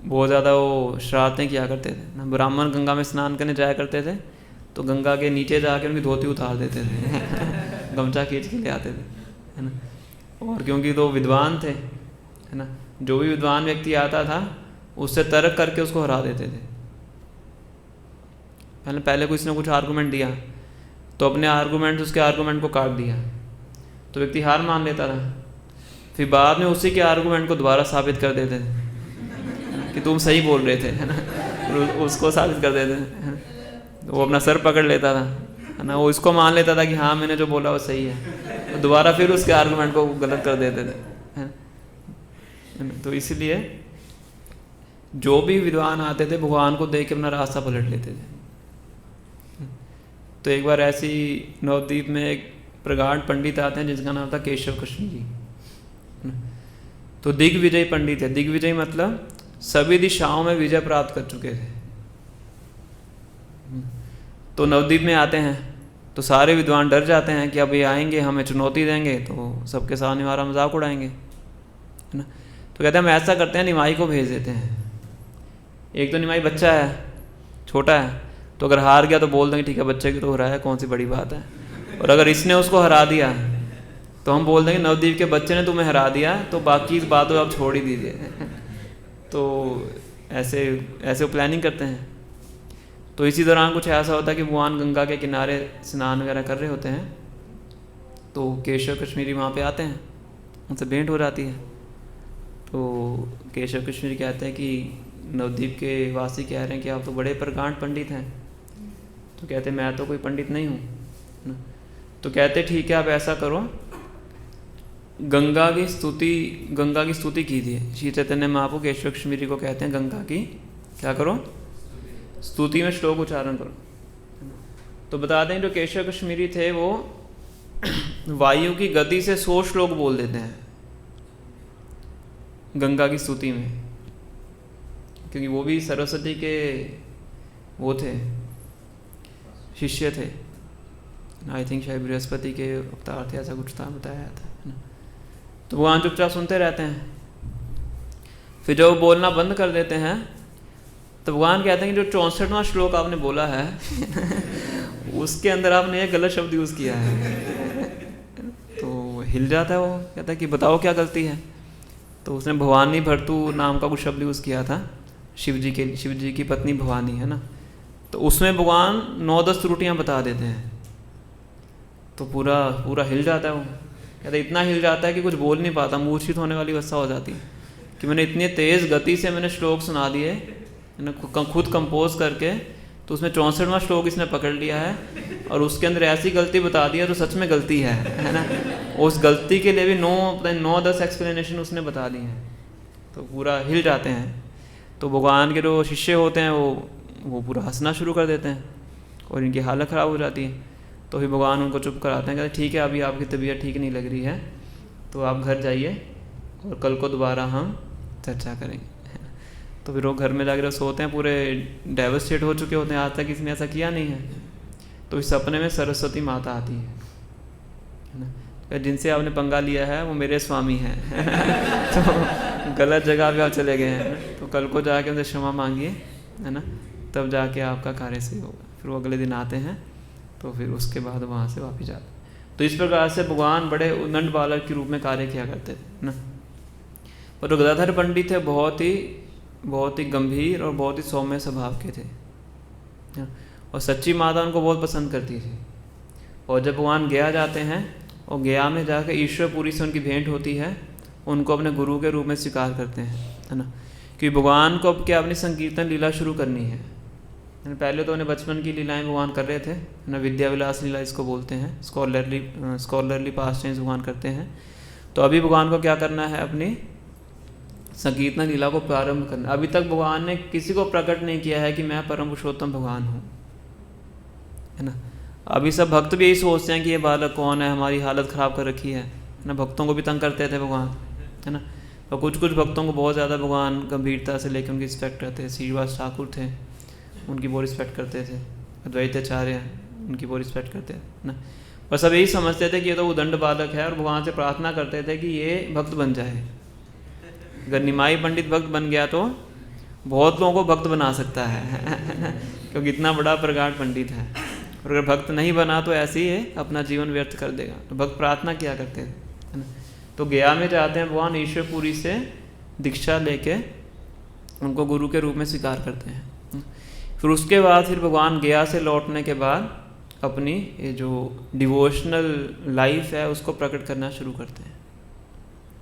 बहुत ज़्यादा वो शरारतें किया करते थे ना। ब्राह्मण गंगा में स्नान करने जाया करते थे तो गंगा के नीचे जाके उनकी धोती उतार देते थे गमछा खींच के ले आते थे, है ना। और क्योंकि तो विद्वान थे, है ना, जो भी विद्वान व्यक्ति आता था उससे तर्क करके उसको हरा देते थे। पहले कुछ ने कुछ आर्गूमेंट दिया तो अपने आर्गूमेंट उसके आर्गूमेंट को काट दिया तो व्यक्ति हार मान लेता था। फिर बाद में उसी के आर्गूमेंट को दोबारा साबित कर देते थे कि तुम सही बोल रहे थे, है ना। उसको साबित कर देते थे, तो वो अपना सर पकड़ लेता था, है ना। वो इसको मान लेता था कि हाँ मैंने जो बोला वो सही है, तो दोबारा फिर उसके आर्गूमेंट को गलत कर देते थे, है ना। तो इसलिए जो भी विद्वान आते थे भगवान को देख के अपना रास्ता पलट लेते थे। तो एक बार ऐसी नवद्वीप में एक प्रगाढ़ पंडित आते हैं जिसका नाम था केशव कश्मीरी। तो दिग्विजय पंडित है। दिग्विजय मतलब सभी दिशाओं में विजय प्राप्त कर चुके थे। तो नवद्वीप में आते हैं तो सारे विद्वान डर जाते हैं कि अब ये आएंगे हमें चुनौती देंगे तो सबके सामने हमारा मजाक उड़ाएंगे, है ना। तो कहते हैं हम ऐसा करते हैं, निमाई को भेज देते हैं। एक तो निमाई बच्चा है, छोटा है, तो अगर हार गया तो बोल देंगे ठीक है बच्चे की तो हो रहा है, कौन सी बड़ी बात है। और अगर इसने उसको हरा दिया तो हम बोल देंगे नवद्वीप के बच्चे ने तुम्हें हरा दिया तो बाकी इस बात को आप छोड़ ही दीजिए। तो ऐसे प्लानिंग करते हैं। तो इसी दौरान कुछ ऐसा होता है कि भगवान गंगा के किनारे स्नान वगैरह कर रहे होते हैं, तो केशव कश्मीरी वहाँ पे आते हैं, उनसे भेंट हो जाती है। तो केशव कश्मीरी कहते हैं कि नवद्वीप के वासी कह रहे हैं कि आप तो बड़े प्रगाढ़ पंडित हैं। तो कहते मैं तो कोई पंडित नहीं हूँ। तो कहते ठीक है आप ऐसा करो, गंगा की स्तुति कीजिए। श्री चैतन्य महाप्रभु केशव कश्मीरी को कहते हैं गंगा की क्या करो, स्तुति में श्लोक उच्चारण करो। तो बता दें जो केशव कश्मीरी थे वो वायु की गति से 100 श्लोक बोल देते हैं गंगा की स्तुति में, क्योंकि वो भी सरस्वती के वो थे, शिष्य थे। आई थिंक शायद बृहस्पति के अवतार थे, ऐसा कुछ था, बताया था। तो भगवान चुपचाप सुनते रहते हैं। फिर जब वो बोलना बंद कर देते हैं तो भगवान कहते हैं कि जो 64वां श्लोक आपने बोला है उसके अंदर आपने एक गलत शब्द यूज़ किया है। तो हिल जाता है वो, कहता है कि बताओ क्या गलती है। तो उसने भवानी भर्तु नाम का कुछ शब्द यूज़ किया था, शिव जी की पत्नी भवानी है ना। तो उसमें भगवान 9-10 त्रुटियाँ बता देते हैं। तो पूरा हिल जाता है वो, कहता है इतना हिल जाता है कि कुछ बोल नहीं पाता, मूर्छित होने वाली अवस्था हो जाती है कि मैंने इतनी तेज़ गति से मैंने श्लोक सुना दिए खुद कंपोज करके, तो उसमें 64वां श्लोक इसने पकड़ लिया है और उसके अंदर ऐसी गलती बता दी है तो सच में गलती है ना। उस गलती के लिए भी 9-10 एक्सप्लेनेशन उसने बता दी हैं। तो पूरा हिल जाते हैं। तो भगवान के जो शिष्य होते हैं वो पूरा हंसना शुरू कर देते हैं और इनकी हालत ख़राब हो जाती है। तो फिर भगवान उनको चुप कराते हैं, कहते ठीक है अभी आपकी तबीयत ठीक नहीं लग रही है तो आप घर जाइए और कल को दोबारा हम चर्चा करेंगे। तो फिर वो घर में जाकर सोते हैं, पूरे डेवस्टेट हो चुके होते हैं, आज तक किसी ने ऐसा किया नहीं है। तो इस सपने में सरस्वती माता आती है ना, जिनसे आपने पंगा लिया है वो मेरे स्वामी हैं तो गलत जगह पे आप चले गए हैं, तो कल को जाके उनसे क्षमा मांगिए है ना, तब जाके आपका कार्य सही होगा। फिर वो अगले दिन आते हैं, तो फिर उसके बाद वहाँ से वापस जाते हैं। तो इस प्रकार से भगवान बड़े उद्दंड बालक के रूप में कार्य किया करते थे ना। पर जो गदाधर पंडित थे बहुत ही गंभीर और बहुत ही सौम्य स्वभाव के थे और सच्ची माता उनको बहुत पसंद करती थी। और जब भगवान गया जाते हैं और गया में जाकर ईश्वरपुरी से उनकी भेंट होती है, उनको अपने गुरु के रूप में स्वीकार करते हैं है ना। क्योंकि भगवान को अब क्या अपनी संकीर्तन लीला शुरू करनी है। पहले तो उन्हें बचपन की लीलाएं भगवान कर रहे थे ना, विद्या विलास लीला इसको बोलते हैं, स्कॉलरली पास टाइम्स भगवान करते हैं। तो अभी भगवान को क्या करना है, अपनी संकीर्तन लीला को प्रारंभ करना। अभी तक भगवान ने किसी को प्रकट नहीं किया है कि मैं परम पुरुषोत्तम भगवान हूँ है ना। अभी सब भक्त भी यही सोचते हैं कि ये बालक कौन है, हमारी हालत ख़राब कर रखी है ना। भक्तों को भी तंग करते थे भगवान है ना। और कुछ भक्तों को बहुत ज़्यादा भगवान गंभीरता से लेकर उनकी रिस्पेक्ट करते थे। श्रीवास ठाकुर थे, उनकी बहुत रिस्पेक्ट करते थे। अद्वैताचार्य उनकी बहुत रिस्पेक्ट करते थे ना। पर सब यही समझते थे कि ये तो उद्दंड बालक है और भगवान से प्रार्थना करते थे कि ये भक्त बन जाए। अगर निमाई पंडित भक्त बन गया तो बहुत लोगों को भक्त बना सकता है क्योंकि इतना बड़ा प्रगाढ़ पंडित है। और अगर भक्त नहीं बना तो ऐसे ही अपना जीवन व्यर्थ कर देगा। तो भक्त प्रार्थना किया करते हैं है ना। तो गया में जाते हैं, भगवान ईश्वरपुरी से दीक्षा लेके उनको गुरु के रूप में स्वीकार करते हैं। फिर उसके बाद फिर भगवान गया से लौटने के बाद अपनी ये जो डिवोशनल लाइफ है उसको प्रकट करना शुरू करते हैं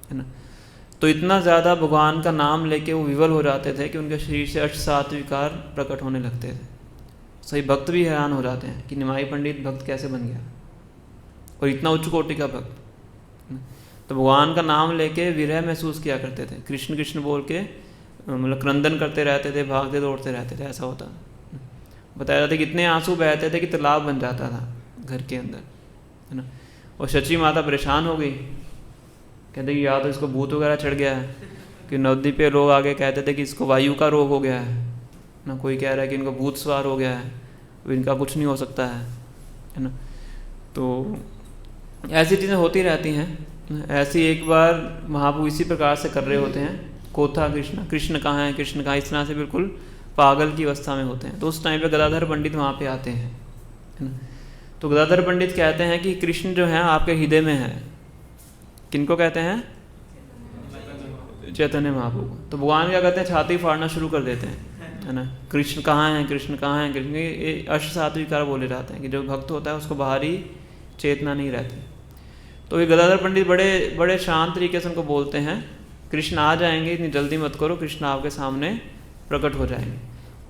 है ना। तो इतना ज़्यादा भगवान का नाम लेके वो विवल हो जाते थे कि उनके शरीर से 8-7 विकार प्रकट होने लगते थे। सही भक्त भी हैरान हो जाते हैं कि निमाई पंडित भक्त कैसे बन गया और इतना उच्च कोटि का भक्त। तो भगवान का नाम लेके विरह महसूस किया करते थे, कृष्ण कृष्ण बोल के मतलब क्रंदन करते रहते थे, भागते दौड़ते रहते थे। ऐसा होता बताया जाता है कि इतने आंसू बहते थे कि तालाब बन जाता था घर के अंदर है ना। और सच्ची माता परेशान हो गई, कहते कि या तो इसको भूत वगैरह चढ़ गया है, कि नदी पे लोग आगे कहते थे कि इसको वायु का रोग हो गया है ना, कोई कह रहा है कि इनको भूत सवार हो गया है, इनका कुछ नहीं हो सकता है ना। तो ऐसी चीज़ें होती रहती हैं। ऐसी एक बार महाप्रभु इसी प्रकार से कर रहे होते हैं, कोथा कृष्ण कहाँ है, कृष्ण कहाँ, इस तरह से बिल्कुल पागल की अवस्था में होते हैं। तो उस टाइम पे गदाधर पंडित वहाँ पे आते हैं है ना। तो गदाधर पंडित कहते हैं कि कृष्ण जो है आपके हृदय में है। किनको कहते हैं? चैतन्य महाप्रभु। तो भगवान क्या करते हैं, छाती फाड़ना शुरू कर देते हैं है ना। कृष्ण कहाँ हैं, कृष्ण कहाँ हैं, कृष्ण। ये 8-7 विकार बोले जाते हैं कि जो भक्त होता है उसको बाहरी चेतना नहीं रहती। तो ये गदाधर पंडित बड़े शांत तरीके से उनको बोलते हैं, कृष्ण आ जाएंगे, इतनी जल्दी मत करो, कृष्ण आपके सामने प्रकट हो जाएंगे।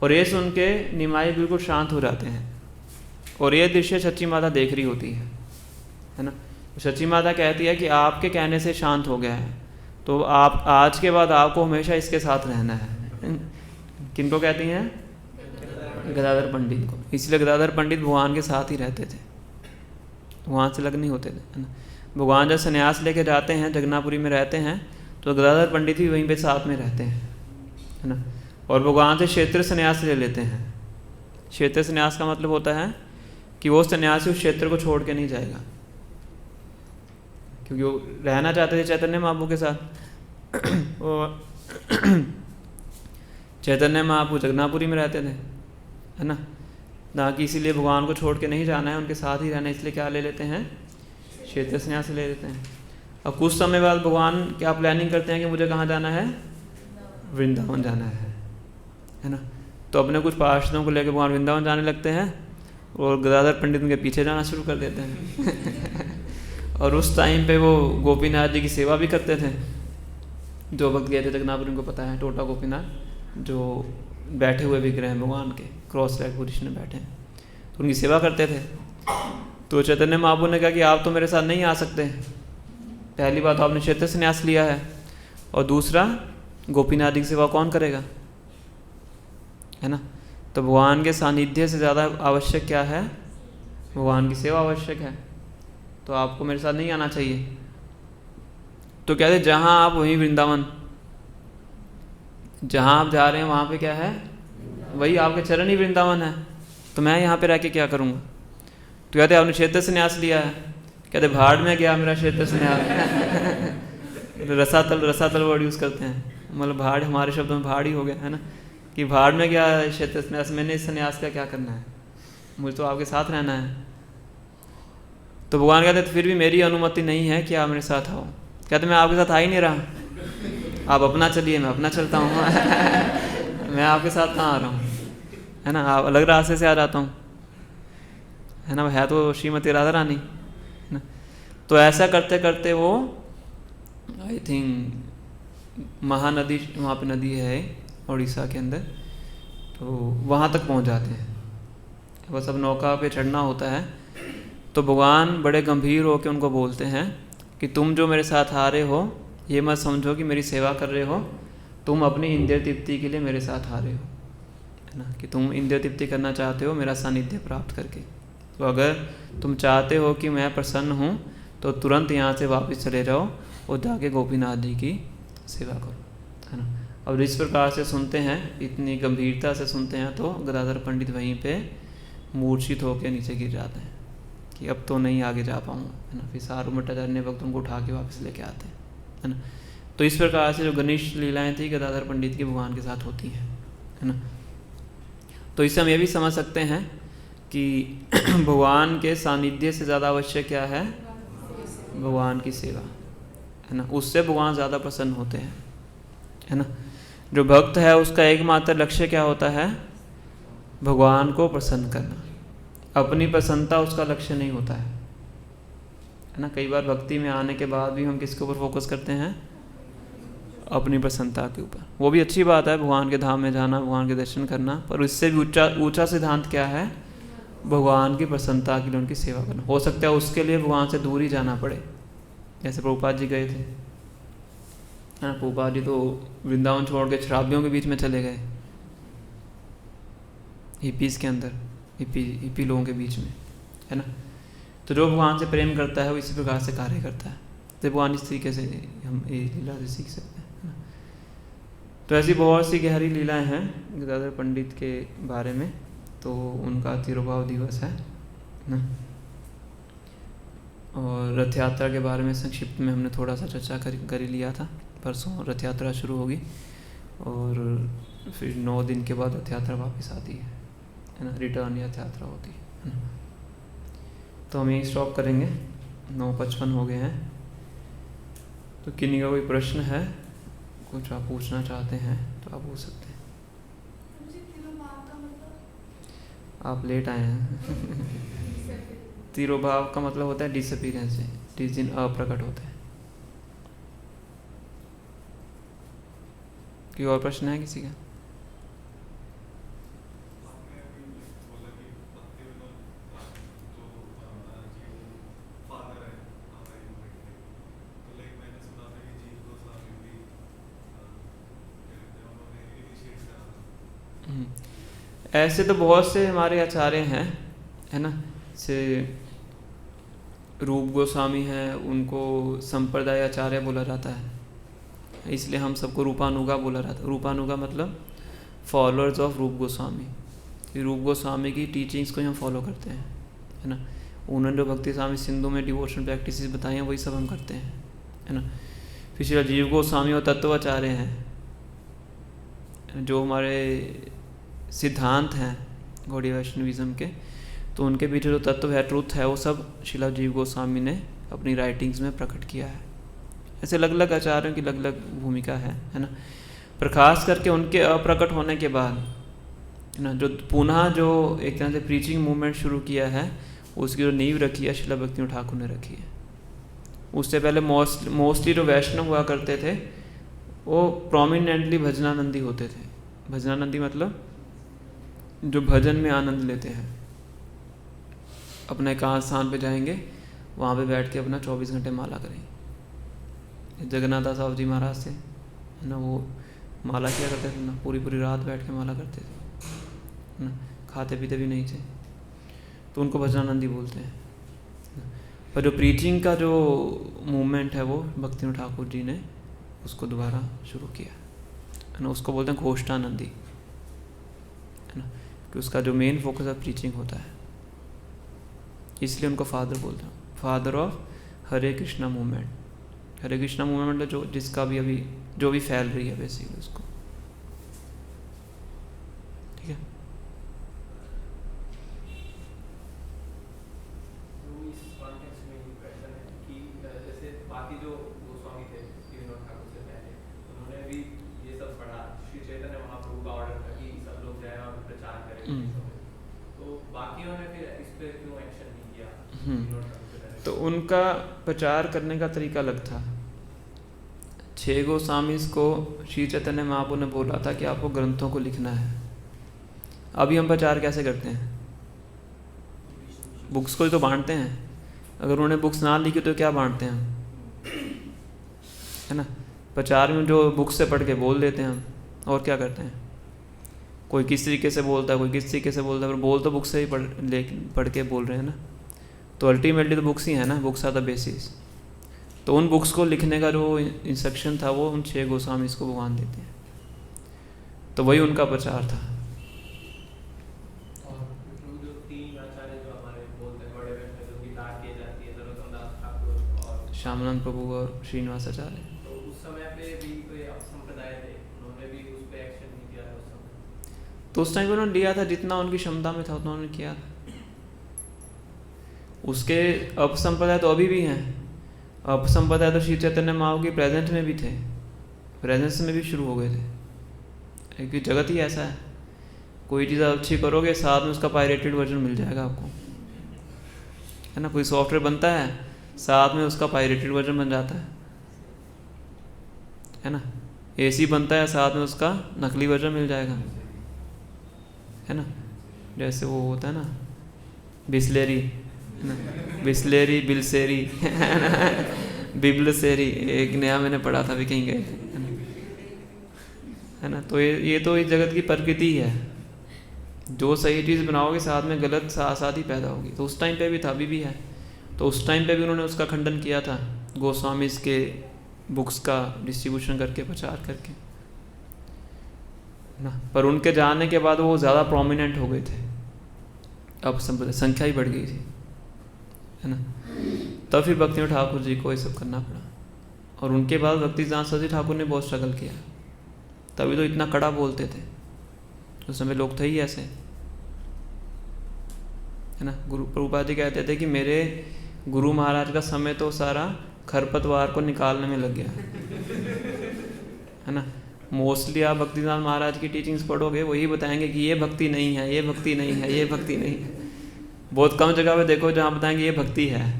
और ये सुन के निमाई बिल्कुल शांत हो जाते हैं। और ये दृश्य सच्ची माता देख रही होती है ना। सच्ची माता कहती है कि आपके कहने से शांत हो गया है, तो आप आज के बाद आपको हमेशा इसके साथ रहना है। किनको कहती हैं? गदाधर पंडित को। इसलिए गदाधर पंडित भगवान के साथ ही रहते थे। वहाँ से अलग नहीं होते थे, है ना। भगवान जब संन्यास लेके जाते हैं, जगन्नाथपुरी में रहते हैं, तो गदाधर पंडित भी वहीं पे साथ में रहते हैं, है ना। और भगवान से क्षेत्र संन्यास ले लेते हैं। क्षेत्र संन्यास का मतलब होता है कि वो सन्यासी उस क्षेत्र को छोड़ के नहीं जाएगा, क्योंकि वो रहना चाहते थे चैतन्य महाप्रभु के साथ। वो चैतन्य महाप्रभु जगन्नाथपुरी में रहते थे, है ना। ना कि इसीलिए भगवान को छोड़ के नहीं जाना है, उनके साथ ही रहना है, इसलिए क्या ले लेते हैं, क्षेत्र संन्यास ले लेते हैं। अब कुछ समय बाद भगवान क्या प्लानिंग करते हैं कि मुझे कहाँ जाना है, वृंदावन जाना है ना। तो अपने कुछ पार्षदों को लेकर भगवान वृंदावन जाने लगते हैं और गदाधर पंडित उनके पीछे जाना शुरू कर देते हैं। और उस टाइम पे वो गोपीनाथ जी की सेवा भी करते थे। जो भक्त गए थे जगन्नाथपुरी, उनको पता है, टोटा गोपीनाथ जो बैठे हुए विग्रह हैं भगवान के, क्रॉस लेग पोजीशन में बैठे हैं, तो उनकी सेवा करते थे। तो चैतन्य महाप्रभु ने कहा कि आप तो मेरे साथ नहीं आ सकते, पहली बात आपने क्षेत्र संन्यास लिया है, और दूसरा गोपीनाथ जी की सेवा कौन करेगा, है ना। तो भगवान के सानिध्य से ज़्यादा आवश्यक क्या है, भगवान की सेवा आवश्यक है। तो आपको मेरे साथ नहीं आना चाहिए। तो कहते जहाँ आप वहीं वृंदावन, जहाँ आप जा रहे हैं वहाँ पे क्या है, वही आपके चरण ही वृंदावन है, तो मैं यहाँ पे रह के क्या करूँगा। तो कहते आपने क्षेत्र संन्यास लिया है, कहते भाड़ में गया मेरा क्षेत्र संन्यास। रसातल वर्ड यूज़ करते हैं, मतलब भाड़ हमारे शब्दों में भाड़ ही हो गया, है ना, कि भाड़ में गया क्षेत्र संन्यास, मैंने इस संन्यास का क्या करना है, मुझे तो आपके साथ रहना है। तो भगवान कहते फिर भी मेरी अनुमति नहीं है कि आप मेरे साथ आओ। कहते मैं आपके साथ आ ही नहीं रहा, आप अपना चलिए, मैं अपना चलता हूँ। मैं आपके साथ कहाँ आ रहा हूँ, है ना, आप अलग रास्ते से आ जाता हूँ, है ना, है तो श्रीमती राधा रानी, है ना। तो ऐसा करते करते वो आई थिंक महानदी, वहाँ पे नदी है उड़ीसा के अंदर, तो वहाँ तक पहुँच जाते हैं। बस अब नौका पे चढ़ना होता है। तो भगवान बड़े गंभीर होकर उनको बोलते हैं कि तुम जो मेरे साथ आ रहे हो, ये मत समझो कि मेरी सेवा कर रहे हो, तुम अपनी इंद्रिय तृप्ति के लिए मेरे साथ आ रहे हो, है ना, कि तुम इंद्रिय तृप्ति करना चाहते हो मेरा सानिध्य प्राप्त करके। तो अगर तुम चाहते हो कि मैं प्रसन्न हूँ तो तुरंत यहाँ से वापस चले जाओ और जाके गोपीनाथ जी की सेवा करो, है ना। अब इस प्रकार से सुनते हैं, इतनी गंभीरता से सुनते हैं, तो गदाधर पंडित वहीं पे मूर्छित होकर नीचे गिर जाते हैं कि अब तो नहीं आगे जा पाऊँगा, है ना। फिर सारूमठाचार्य भक्त उनको उठा के वापस लेके आते हैं, है ना। तो इस प्रकार से जो गणेश लीलाएं थी गदाधर पंडित की भगवान के साथ होती हैं, है ना। तो इससे हम ये भी समझ सकते हैं कि भगवान के सानिध्य से ज़्यादा आवश्यक क्या है, भगवान की सेवा, है ना। उससे भगवान ज़्यादा प्रसन्न होते हैं, है ना। जो भक्त है उसका एकमात्र लक्ष्य क्या होता है, भगवान को प्रसन्न करना। अपनी प्रसन्नता उसका लक्ष्य नहीं होता है ना। कई बार भक्ति में आने के बाद भी हम किसके ऊपर फोकस करते हैं, अपनी प्रसन्नता के ऊपर। वो भी अच्छी बात है, भगवान के धाम में जाना, भगवान के दर्शन करना, पर इससे भी ऊंचा सिद्धांत क्या है, भगवान की प्रसन्नता के लिए उनकी सेवा करना। हो सकता है उसके लिए भगवान से दूर ही जाना पड़े, जैसे प्रभुपाद जी गए थे, हाँ, प्रभुपाद जी तो वृंदावन छोड़ के शराबियों के बीच में चले गए, हिपीज़ के अंदर, हिपी लोगों के बीच में, है ना। तो जो भगवान से प्रेम करता है वो इसी प्रकार से कार्य करता है। तो भगवान इस तरीके से हम एक लीला से सीख सकते हैं, है ना। तो ऐसी बहुत सी गहरी लीलाएं हैं गदाधर पंडित के बारे में। तो उनका तिरुभाव दिवस है ना, और रथ यात्रा के बारे में संक्षिप्त में हमने थोड़ा सा चर्चा कर ही लिया था। परसों रथ यात्रा शुरू होगी और फिर 9 दिन के बाद रथ यात्रा वापस आती है ना, रिटर्न रथ यात्रा होती है ना। तो हम यहीं स्टॉप करेंगे, 9:55 हो गए हैं। तो किन्हीं का कोई प्रश्न है, कुछ आप पूछना चाहते हैं तो आप पूछ सकते हैं। आप लेट आए हैं। तिरोभाव का मतलब होता है डिसअपीयरेंस, जिस दिन अप्रकट होता है। कोई और प्रश्न है किसी का? ऐसे तो बहुत से हमारे आचार्य हैं, है ना। से रूप गोस्वामी हैं, उनको संप्रदाय आचार्य बोला जाता है, इसलिए हम सबको रूपानुगा बोला जाता है। रूपानुगा मतलब फॉलोअर्स ऑफ रूप गोस्वामी। रूप गोस्वामी की टीचिंग्स को हम फॉलो करते हैं, है ना। उन्होंने जो भक्ति स्वामी सिंधु में डिवोशन प्रैक्टिस बताई हैं वही सब हम करते हैं, है ना। फिर श्री जीव गोस्वामी और तत्वाचार्य हैं, जो हमारे सिद्धांत हैं गौड़ीय वैष्णविज्म के, तो उनके पीछे जो तत्व है, ट्रुथ है, वो सब श्रीला जीव गोस्वामी ने अपनी राइटिंग्स में प्रकट किया है। ऐसे अलग अलग आचार्यों की अलग अलग भूमिका है ना। पर खास करके उनके अप्रकट होने के बाद, है ना, जो पुनः जो एक तरह से प्रीचिंग मूवमेंट शुरू किया है, उसकी जो नींव रखी है श्रीला भक्ति ठाकुर ने रखी है। उससे पहले मोस्टली जो वैष्णव हुआ करते थे वो प्रोमिनेंटली भजनानंदी होते थे। भजनानंदी मतलब जो भजन में आनंद लेते हैं, अपने एकांत स्थान पे जाएंगे, वहाँ पे बैठ के अपना 24 घंटे माला करेंगे। जगन्नाथ दास साहब जी महाराज से, है ना, वो माला किया करते थे ना, पूरी पूरी रात बैठ के माला करते थे, है ना, खाते पीते भी नहीं थे, तो उनको भजनानंदी बोलते हैं। पर जो प्रीचिंग का जो मूवमेंट है वो भक्ति ठाकुर जी ने उसको दोबारा शुरू किया, है ना। उसको बोलते हैं घोष्ठानंदी, है ना, कि उसका जो मेन फोकस है प्रीचिंग होता है, इसलिए उनको फादर बोलते हैं, father of Hare Krishna movement. Hare Krishna movement जो जिसका भी अभी जो भी फैल रही है बेसिकली उसको, ठीक है। तो उनका प्रचार करने का तरीका अलग था। 6 गोस्वामी को श्री चैतन्य महाप्रभु ने बोला था कि आपको ग्रंथों को लिखना है। अभी हम प्रचार कैसे करते हैं? बुक्स को ही तो बांटते हैं। अगर उन्होंने बुक्स ना लिखी तो क्या बांटते हैं हम, है ना। प्रचार में जो बुक्स से पढ़ के बोल देते हैं हम, और क्या करते हैं, कोई किस तरीके से बोलता है, कोई किस तरीके से बोलता है, पर बोल तो बुक से ही पढ़ के बोल रहे हैं ना। तो अल्टीमेटली तो बुक्स ही है ना, बुक्स आर द बेसिस। तो उन बुक्स को लिखने का जो इंस्ट्रक्शन था वो उन 6 गोस्वामी को भगवान देते हैं। तो वही उनका प्रचार था। श्यामानंद प्रभु और श्रीनिवास आचार्य, तो उस समय पे भी कोई संप्रदाय थे, उन्होंने भी उस पे एक्शन नहीं किया उस समय? तो उस टाइम उन्होंने लिया था, जितना उनकी क्षमता में था उतना उन्होंने किया था। उसके अपसंप्रदाय तो अभी भी हैं। अपसंप्रदाय तो श्री चैतन्य महाप्रभु की प्रेजेंट में भी थे, प्रेजेंस में भी शुरू हो गए थे, क्योंकि जगत ही ऐसा है। कोई चीज़ अच्छी करोगे, साथ में उसका पायरेटेड वर्जन मिल जाएगा आपको, है ना। कोई सॉफ्टवेयर बनता है, साथ में उसका पायरेटेड वर्जन बन जाता है ना। एसी बनता है, साथ में उसका नकली वर्जन मिल जाएगा, है ना। जैसे वो होता है ना बिस्लेरी, है ना, बिस्लेरी, बिलसेरी, बिब्लसेरी, एक नया मैंने पढ़ा था भी कहीं गए, है ना। तो ये तो इस जगत की प्रकृति है। जो सही चीज़ बनाओगे साथ में गलत साथ ही पैदा होगी। तो उस टाइम पे भी था, अभी भी है। तो उस टाइम पे भी उन्होंने उसका खंडन किया था, गोस्वामी के बुक्स का डिस्ट्रीब्यूशन करके, प्रचार करके ना। पर उनके जाने के बाद वो ज़्यादा प्रोमिनेंट हो गए थे, अब संख्या ही बढ़ गई थी, है ना। तब फिर भक्ति ठाकुर जी को ये सब करना पड़ा। और उनके बाद भक्ति सरस्वती ठाकुर ने बहुत स्ट्रगल किया, तभी तो इतना कड़ा बोलते थे। उस समय लोग थे ही ऐसे, है ना। गुरु प्रभुपाद जी कहते थे कि मेरे गुरु महाराज का समय तो सारा खरपतवार को निकालने में लग गया, है ना। मोस्टली आप भक्तिनाथ महाराज की टीचिंग्स पढ़ोगे, वही बताएंगे कि ये भक्ति नहीं है, ये भक्ति नहीं है, ये भक्ति नहीं है। बहुत कम जगह पे देखो जहाँ बताएंगे ये भक्ति है।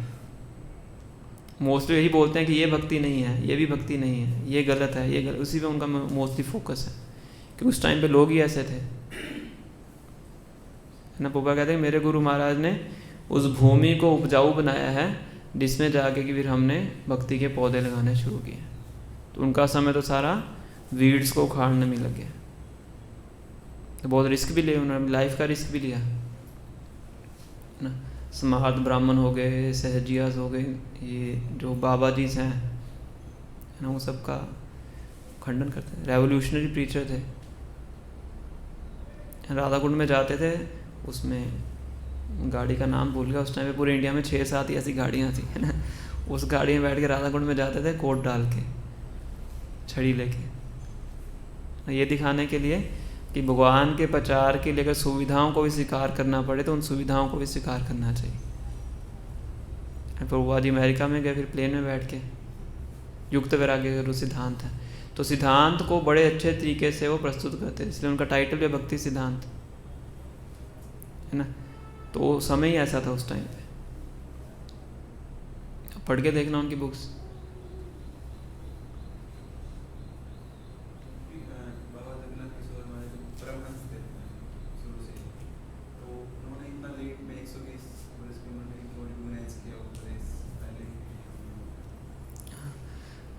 मोस्टली यही बोलते हैं कि ये भक्ति नहीं है, ये भी भक्ति नहीं है, ये गलत है, ये गलत, उसी पे उनका मोस्टली फोकस है। क्योंकि उस टाइम पे लोग ही ऐसे थे, है ना। पापा कहते हैं मेरे गुरु महाराज ने उस भूमि को उपजाऊ बनाया है जिसमें जाके कि फिर हमने भक्ति के पौधे लगाने शुरू किए। तो उनका समय तो सारा वीड्स को उखाड़ने में लग गया। तो बहुत रिस्क भी लिया उन्होंने, लाइफ का रिस्क भी लिया, ना। स्मार्त ब्राह्मण हो गए, सहजियास हो गए, ये जो बाबा जी हैं, है ना, वो सबका खंडन करते थे। रेवोल्यूशनरी प्रीचर थे। राधा कुंड में जाते थे, उसमें गाड़ी का नाम भूल गया, उस टाइम पे पूरे इंडिया में 6-7 ऐसी गाड़ियाँ थी, है ना। उस गाड़ी में बैठ के राधा कुंड में जाते थे, कोट डाल के, छड़ी लेके, ये दिखाने के लिए कि भगवान के प्रचार के लिए अगर सुविधाओं को भी स्वीकार करना पड़े तो उन सुविधाओं को भी स्वीकार करना चाहिए। प्रभुपाद जी अमेरिका में गए, फिर प्लेन में बैठ के युक्त वैराग्य का जो सिद्धांत है, तो सिद्धांत को बड़े अच्छे तरीके से वो प्रस्तुत करते हैं, इसलिए उनका टाइटल भी भक्ति सिद्धांत, है ना। तो समय ही ऐसा था उस टाइम पे, पढ़ के देखना उनकी बुक्स।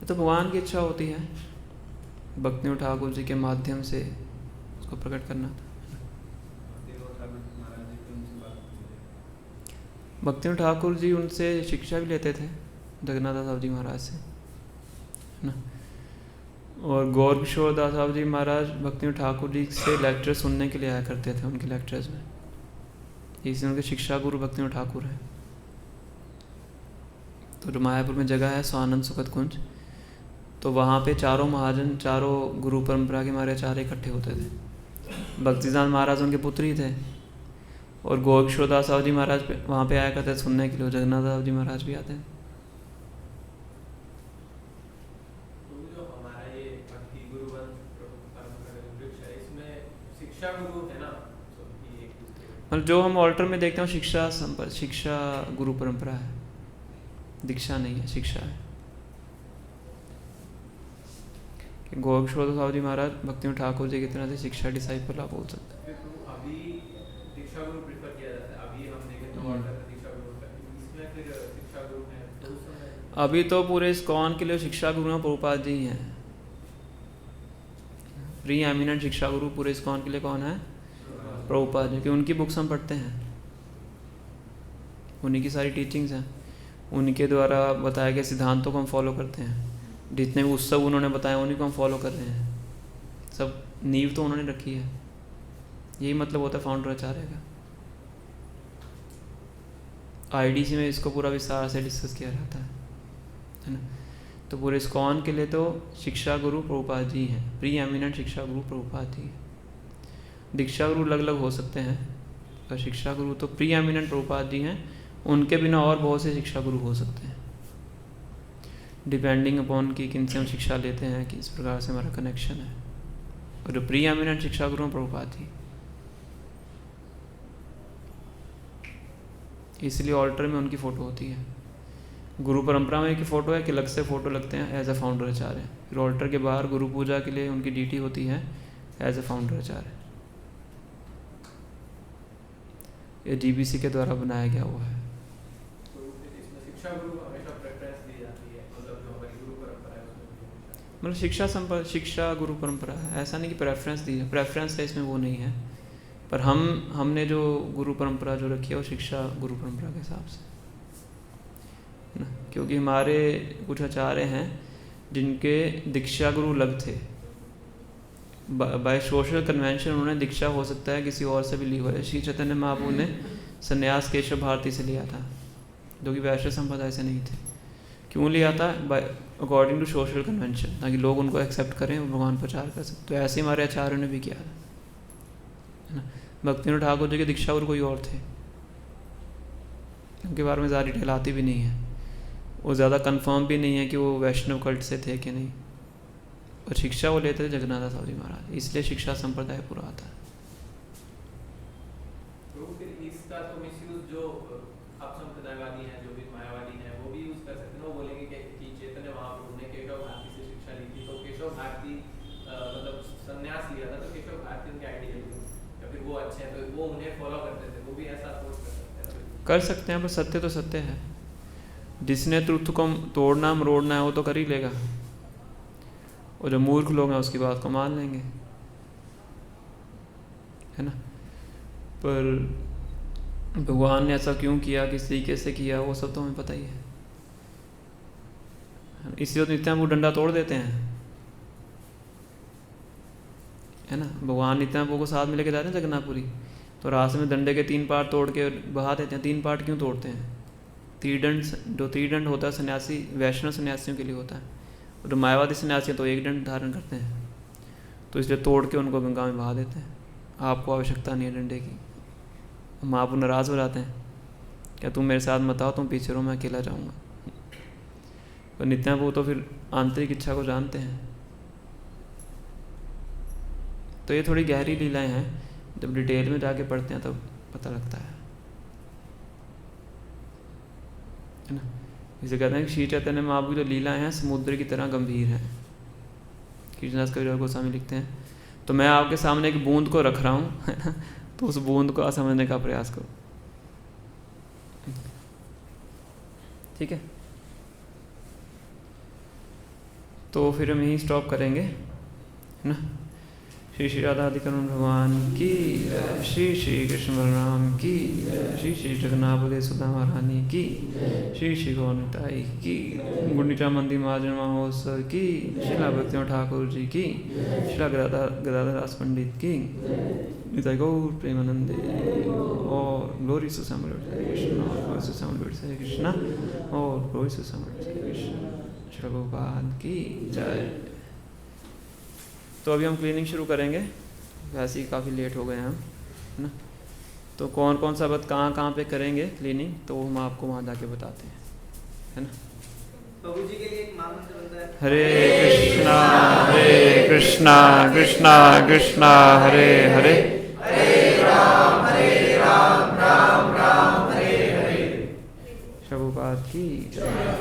तो भगवान की इच्छा होती है भक्ति ठाकुर जी के माध्यम से उसको प्रकट करना। भक्ति ठाकुर जी उनसे शिक्षा भी लेते थे, जगन्नाथ दास जी महाराज से, है ना। और गौर किशोर दास साहब जी महाराज भक्ति ठाकुर जी से लेक्चर सुनने के लिए आया करते थे उनके लेक्चर्स में, इसलिए उनके शिक्षा गुरु भक्ति ठाकुर हैं। तो जो मायापुर में जगह है स्वानंद सुखद कुंज, तो वहाँ पे चारों महाजन, चारों गुरु परंपरा के हमारे आचार्य इकट्ठे होते थे। भक्तिदास महाराज उनके पुत्र ही थे, और गौर किशोर दास साहब जी महाराज वहाँ पे आया करते थे सुनने के लिए, जगन्नाथ दास जी महाराज भी आते हैं। मतलब जो हम ऑल्टर में देखते हैं शिक्षा गुरु परंपरा है, दीक्षा नहीं है, शिक्षा है। गौर किशोर साहब जी महाराज भक्ति ठाकुर जी की तरह से शिक्षा डिसाइपल आप बोल सकते हैं। अभी दीक्षा गुरु प्रेफर किया जाता है, अभी हम देखें तो ऑर्डर का दीक्षा गुरु का, इसमें फिर शिक्षा गुरु है तो उस समय अभी तो पूरे इस्कॉन के लिए शिक्षा गुरु हैं प्रभुपाद जी हैं। प्री एमिनेंट शिक्षा गुरु पूरे इस्कॉन के लिए कौन है? प्रभुपाद जी, कि उनकी बुक्स हम पढ़ते हैं, उन्हीं की सारी टीचिंग्स हैं, उनके द्वारा बताए गए सिद्धांतों को हम फॉलो करते हैं। जितने भी उत्सव उन्होंने बताए उन्हीं को हम फॉलो कर रहे हैं। सब नींव तो उन्होंने रखी है, यही मतलब होता है फाउंडर आचार्य का। आईडीसी में इसको पूरा विस्तार से डिस्कस किया जाता है ना। तो पूरे इस्कॉन के लिए तो शिक्षा गुरु प्रभुपाद जी हैं, प्री एमिनेंट शिक्षा गुरु प्रभुपाद जी हैं। दीक्षा गुरु अलग अलग हो सकते हैं, पर शिक्षा गुरु तो प्री एमिनेंट प्रभुपाद जी हैं। उनके बिना और बहुत से शिक्षा गुरु हो सकते हैं, डिपेंडिंग अपॉन कि किन से हम शिक्षा लेते हैं, किस प्रकार से हमारा कनेक्शन है। और जो प्री एमिनेंट शिक्षा गुरु हैं प्रभुपाद जी, इसलिए ऑल्टर में उनकी फ़ोटो होती है। गुरु परंपरा में एक फ़ोटो है कि अलग से फ़ोटो लगते हैं एज ए फाउंडर आचार्य। फिर ऑल्टर के बाहर गुरु पूजा के लिए उनकी ड्यूटी होती है एज ए फाउंडर आचार्य। ये जीबीसी के द्वारा बनाया गया हुआ है। मतलब शिक्षा गुरु परंपरा है, ऐसा नहीं कि प्रेफरेंस दी है, प्रेफरेंस का इसमें वो नहीं है, पर हमने जो गुरु परंपरा जो रखी है वो शिक्षा गुरु परंपरा के हिसाब से ना। क्योंकि हमारे कुछ आचार्य हैं जिनके दीक्षा गुरु अलग थे, बाय सोशल कन्वेंशन उन्होंने दीक्षा हो सकता है किसी और से भी ली हो है। श्री चैतन्य महाप्रभु ने संन्यास केशव भारती से लिया था, जो कि वैश्य संप्रदाय से नहीं थे। क्यों लिया था? By according to social convention, ताकि लोग उनको एक्सेप्ट करें और भगवान प्रचार कर सकते। तो ऐसे हमारे आचार्यों ने भी किया है ना। भक्ति ठाकुर जी के दीक्षा गुरु कोई और थे, उनके बारे में ज़्यादा डिटेल आती भी नहीं है, वो ज़्यादा कंफर्म भी नहीं है कि वो वैष्णव कल्ट से थे कि नहीं। और शिक्षा वो लेते थे जगन्नाथ दास जी महाराज, इसलिए शिक्षा संप्रदाय पूरा आता है। तो फिर इसका तो मिसयूज जो आप संप्रदायवादी हैं, जो भी मायावादी हैं, वो भी यूज कर सकते हैं। वो बोलेंगे कि चैतन्य महाप्रभु ने केशव भारती से शिक्षा ली थी, तो केशव भारती मतलब संन्यास लिया था, तो केशव भारती उनके आइडियल थे, या फिर वो अच्छे हैं तो वो उन्हें फॉलो करते थे। वो भी ऐसा सोच कर सकते हैं। पर सत्य तो सत्य है। जिसने ट्रुथ को तोड़ना मरोड़ना है वो तो कर ही लेगा, और जो मूर्ख लोग हैं उसकी बात को मान लेंगे, है ना। पर भगवान ने ऐसा क्यों किया, किस तरीके से किया, वो सब तो हमें पता ही है। इसलिए तो नित्यानंद वो डंडा तोड़ देते हैं, है ना। भगवान नित्यानंद को साथ में लेके जाते हैं जगन्नाथपुरी, तो रास्ते में डंडे के 3 पार्ट तोड़ के बहा देते हैं। 3 पार्ट क्यों तोड़ते हैं? त्रिदंड, जो त्रिदंड होता है सन्यासी वैष्णव सन्यासियों के लिए होता है, और जो मायावादी सन्यासी तो 1 दंड धारण करते हैं, तो इसलिए तोड़ के उनको गंगा में बहा देते हैं। आपको आवश्यकता नहीं है डंडे की। महाप्रभु नाराज़ हो जाते हैं, क्या तुम मेरे साथ मत आओ, तुम पीछे रहो, मैं अकेला जाऊँगा। तो नित्यानंद तो फिर आंतरिक इच्छा को जानते हैं। तो ये थोड़ी गहरी लीलाएं हैं, जब डिटेल में जाके पढ़ते हैं तब पता लगता है ना। इसे कहते हैं कि श्री चैतन्य महाप्रभु की जो लीलाएं हैं समुद्र की तरह गंभीर हैं। कृष्णदास कविराज गोस्वामी लिखते हैं, तो मैं आपके सामने एक बूंद को रख रहा हूँ, है ना, तो उस बूंद को समझने का प्रयास करो। ठीक है, तो फिर हम यहीं स्टॉप करेंगे, है ना। श्री श्री राधाधिकरण भगवान की, श्री श्री कृष्ण बलराम की, श्री श्री जगन्नाथ बलदेव सुदामा रानी की, श्री श्री गौरताई की, गुंडीचा मंदिर महाजन महोत्सव की, शिला भक्तियों ठाकुर जी की, शिला गदाधर दास पंडित की, निताई गौर प्रेमानंदे, और glory to some lord Krishna, glory to some lord Krishna, और glory to some lord Krishna, Shri भगवान की जय। तो अभी हम क्लीनिंग शुरू करेंगे, वैसे ही काफ़ी लेट हो गए हैं हम, है ना। तो कौन कौन सा बात कहाँ पे करेंगे क्लीनिंग, तो हम आपको वहाँ जाके बताते हैं, है ना। प्रभु जी के लिए एक महामंत्र बनता है, हरे कृष्णा कृष्णा कृष्णा हरे हरे,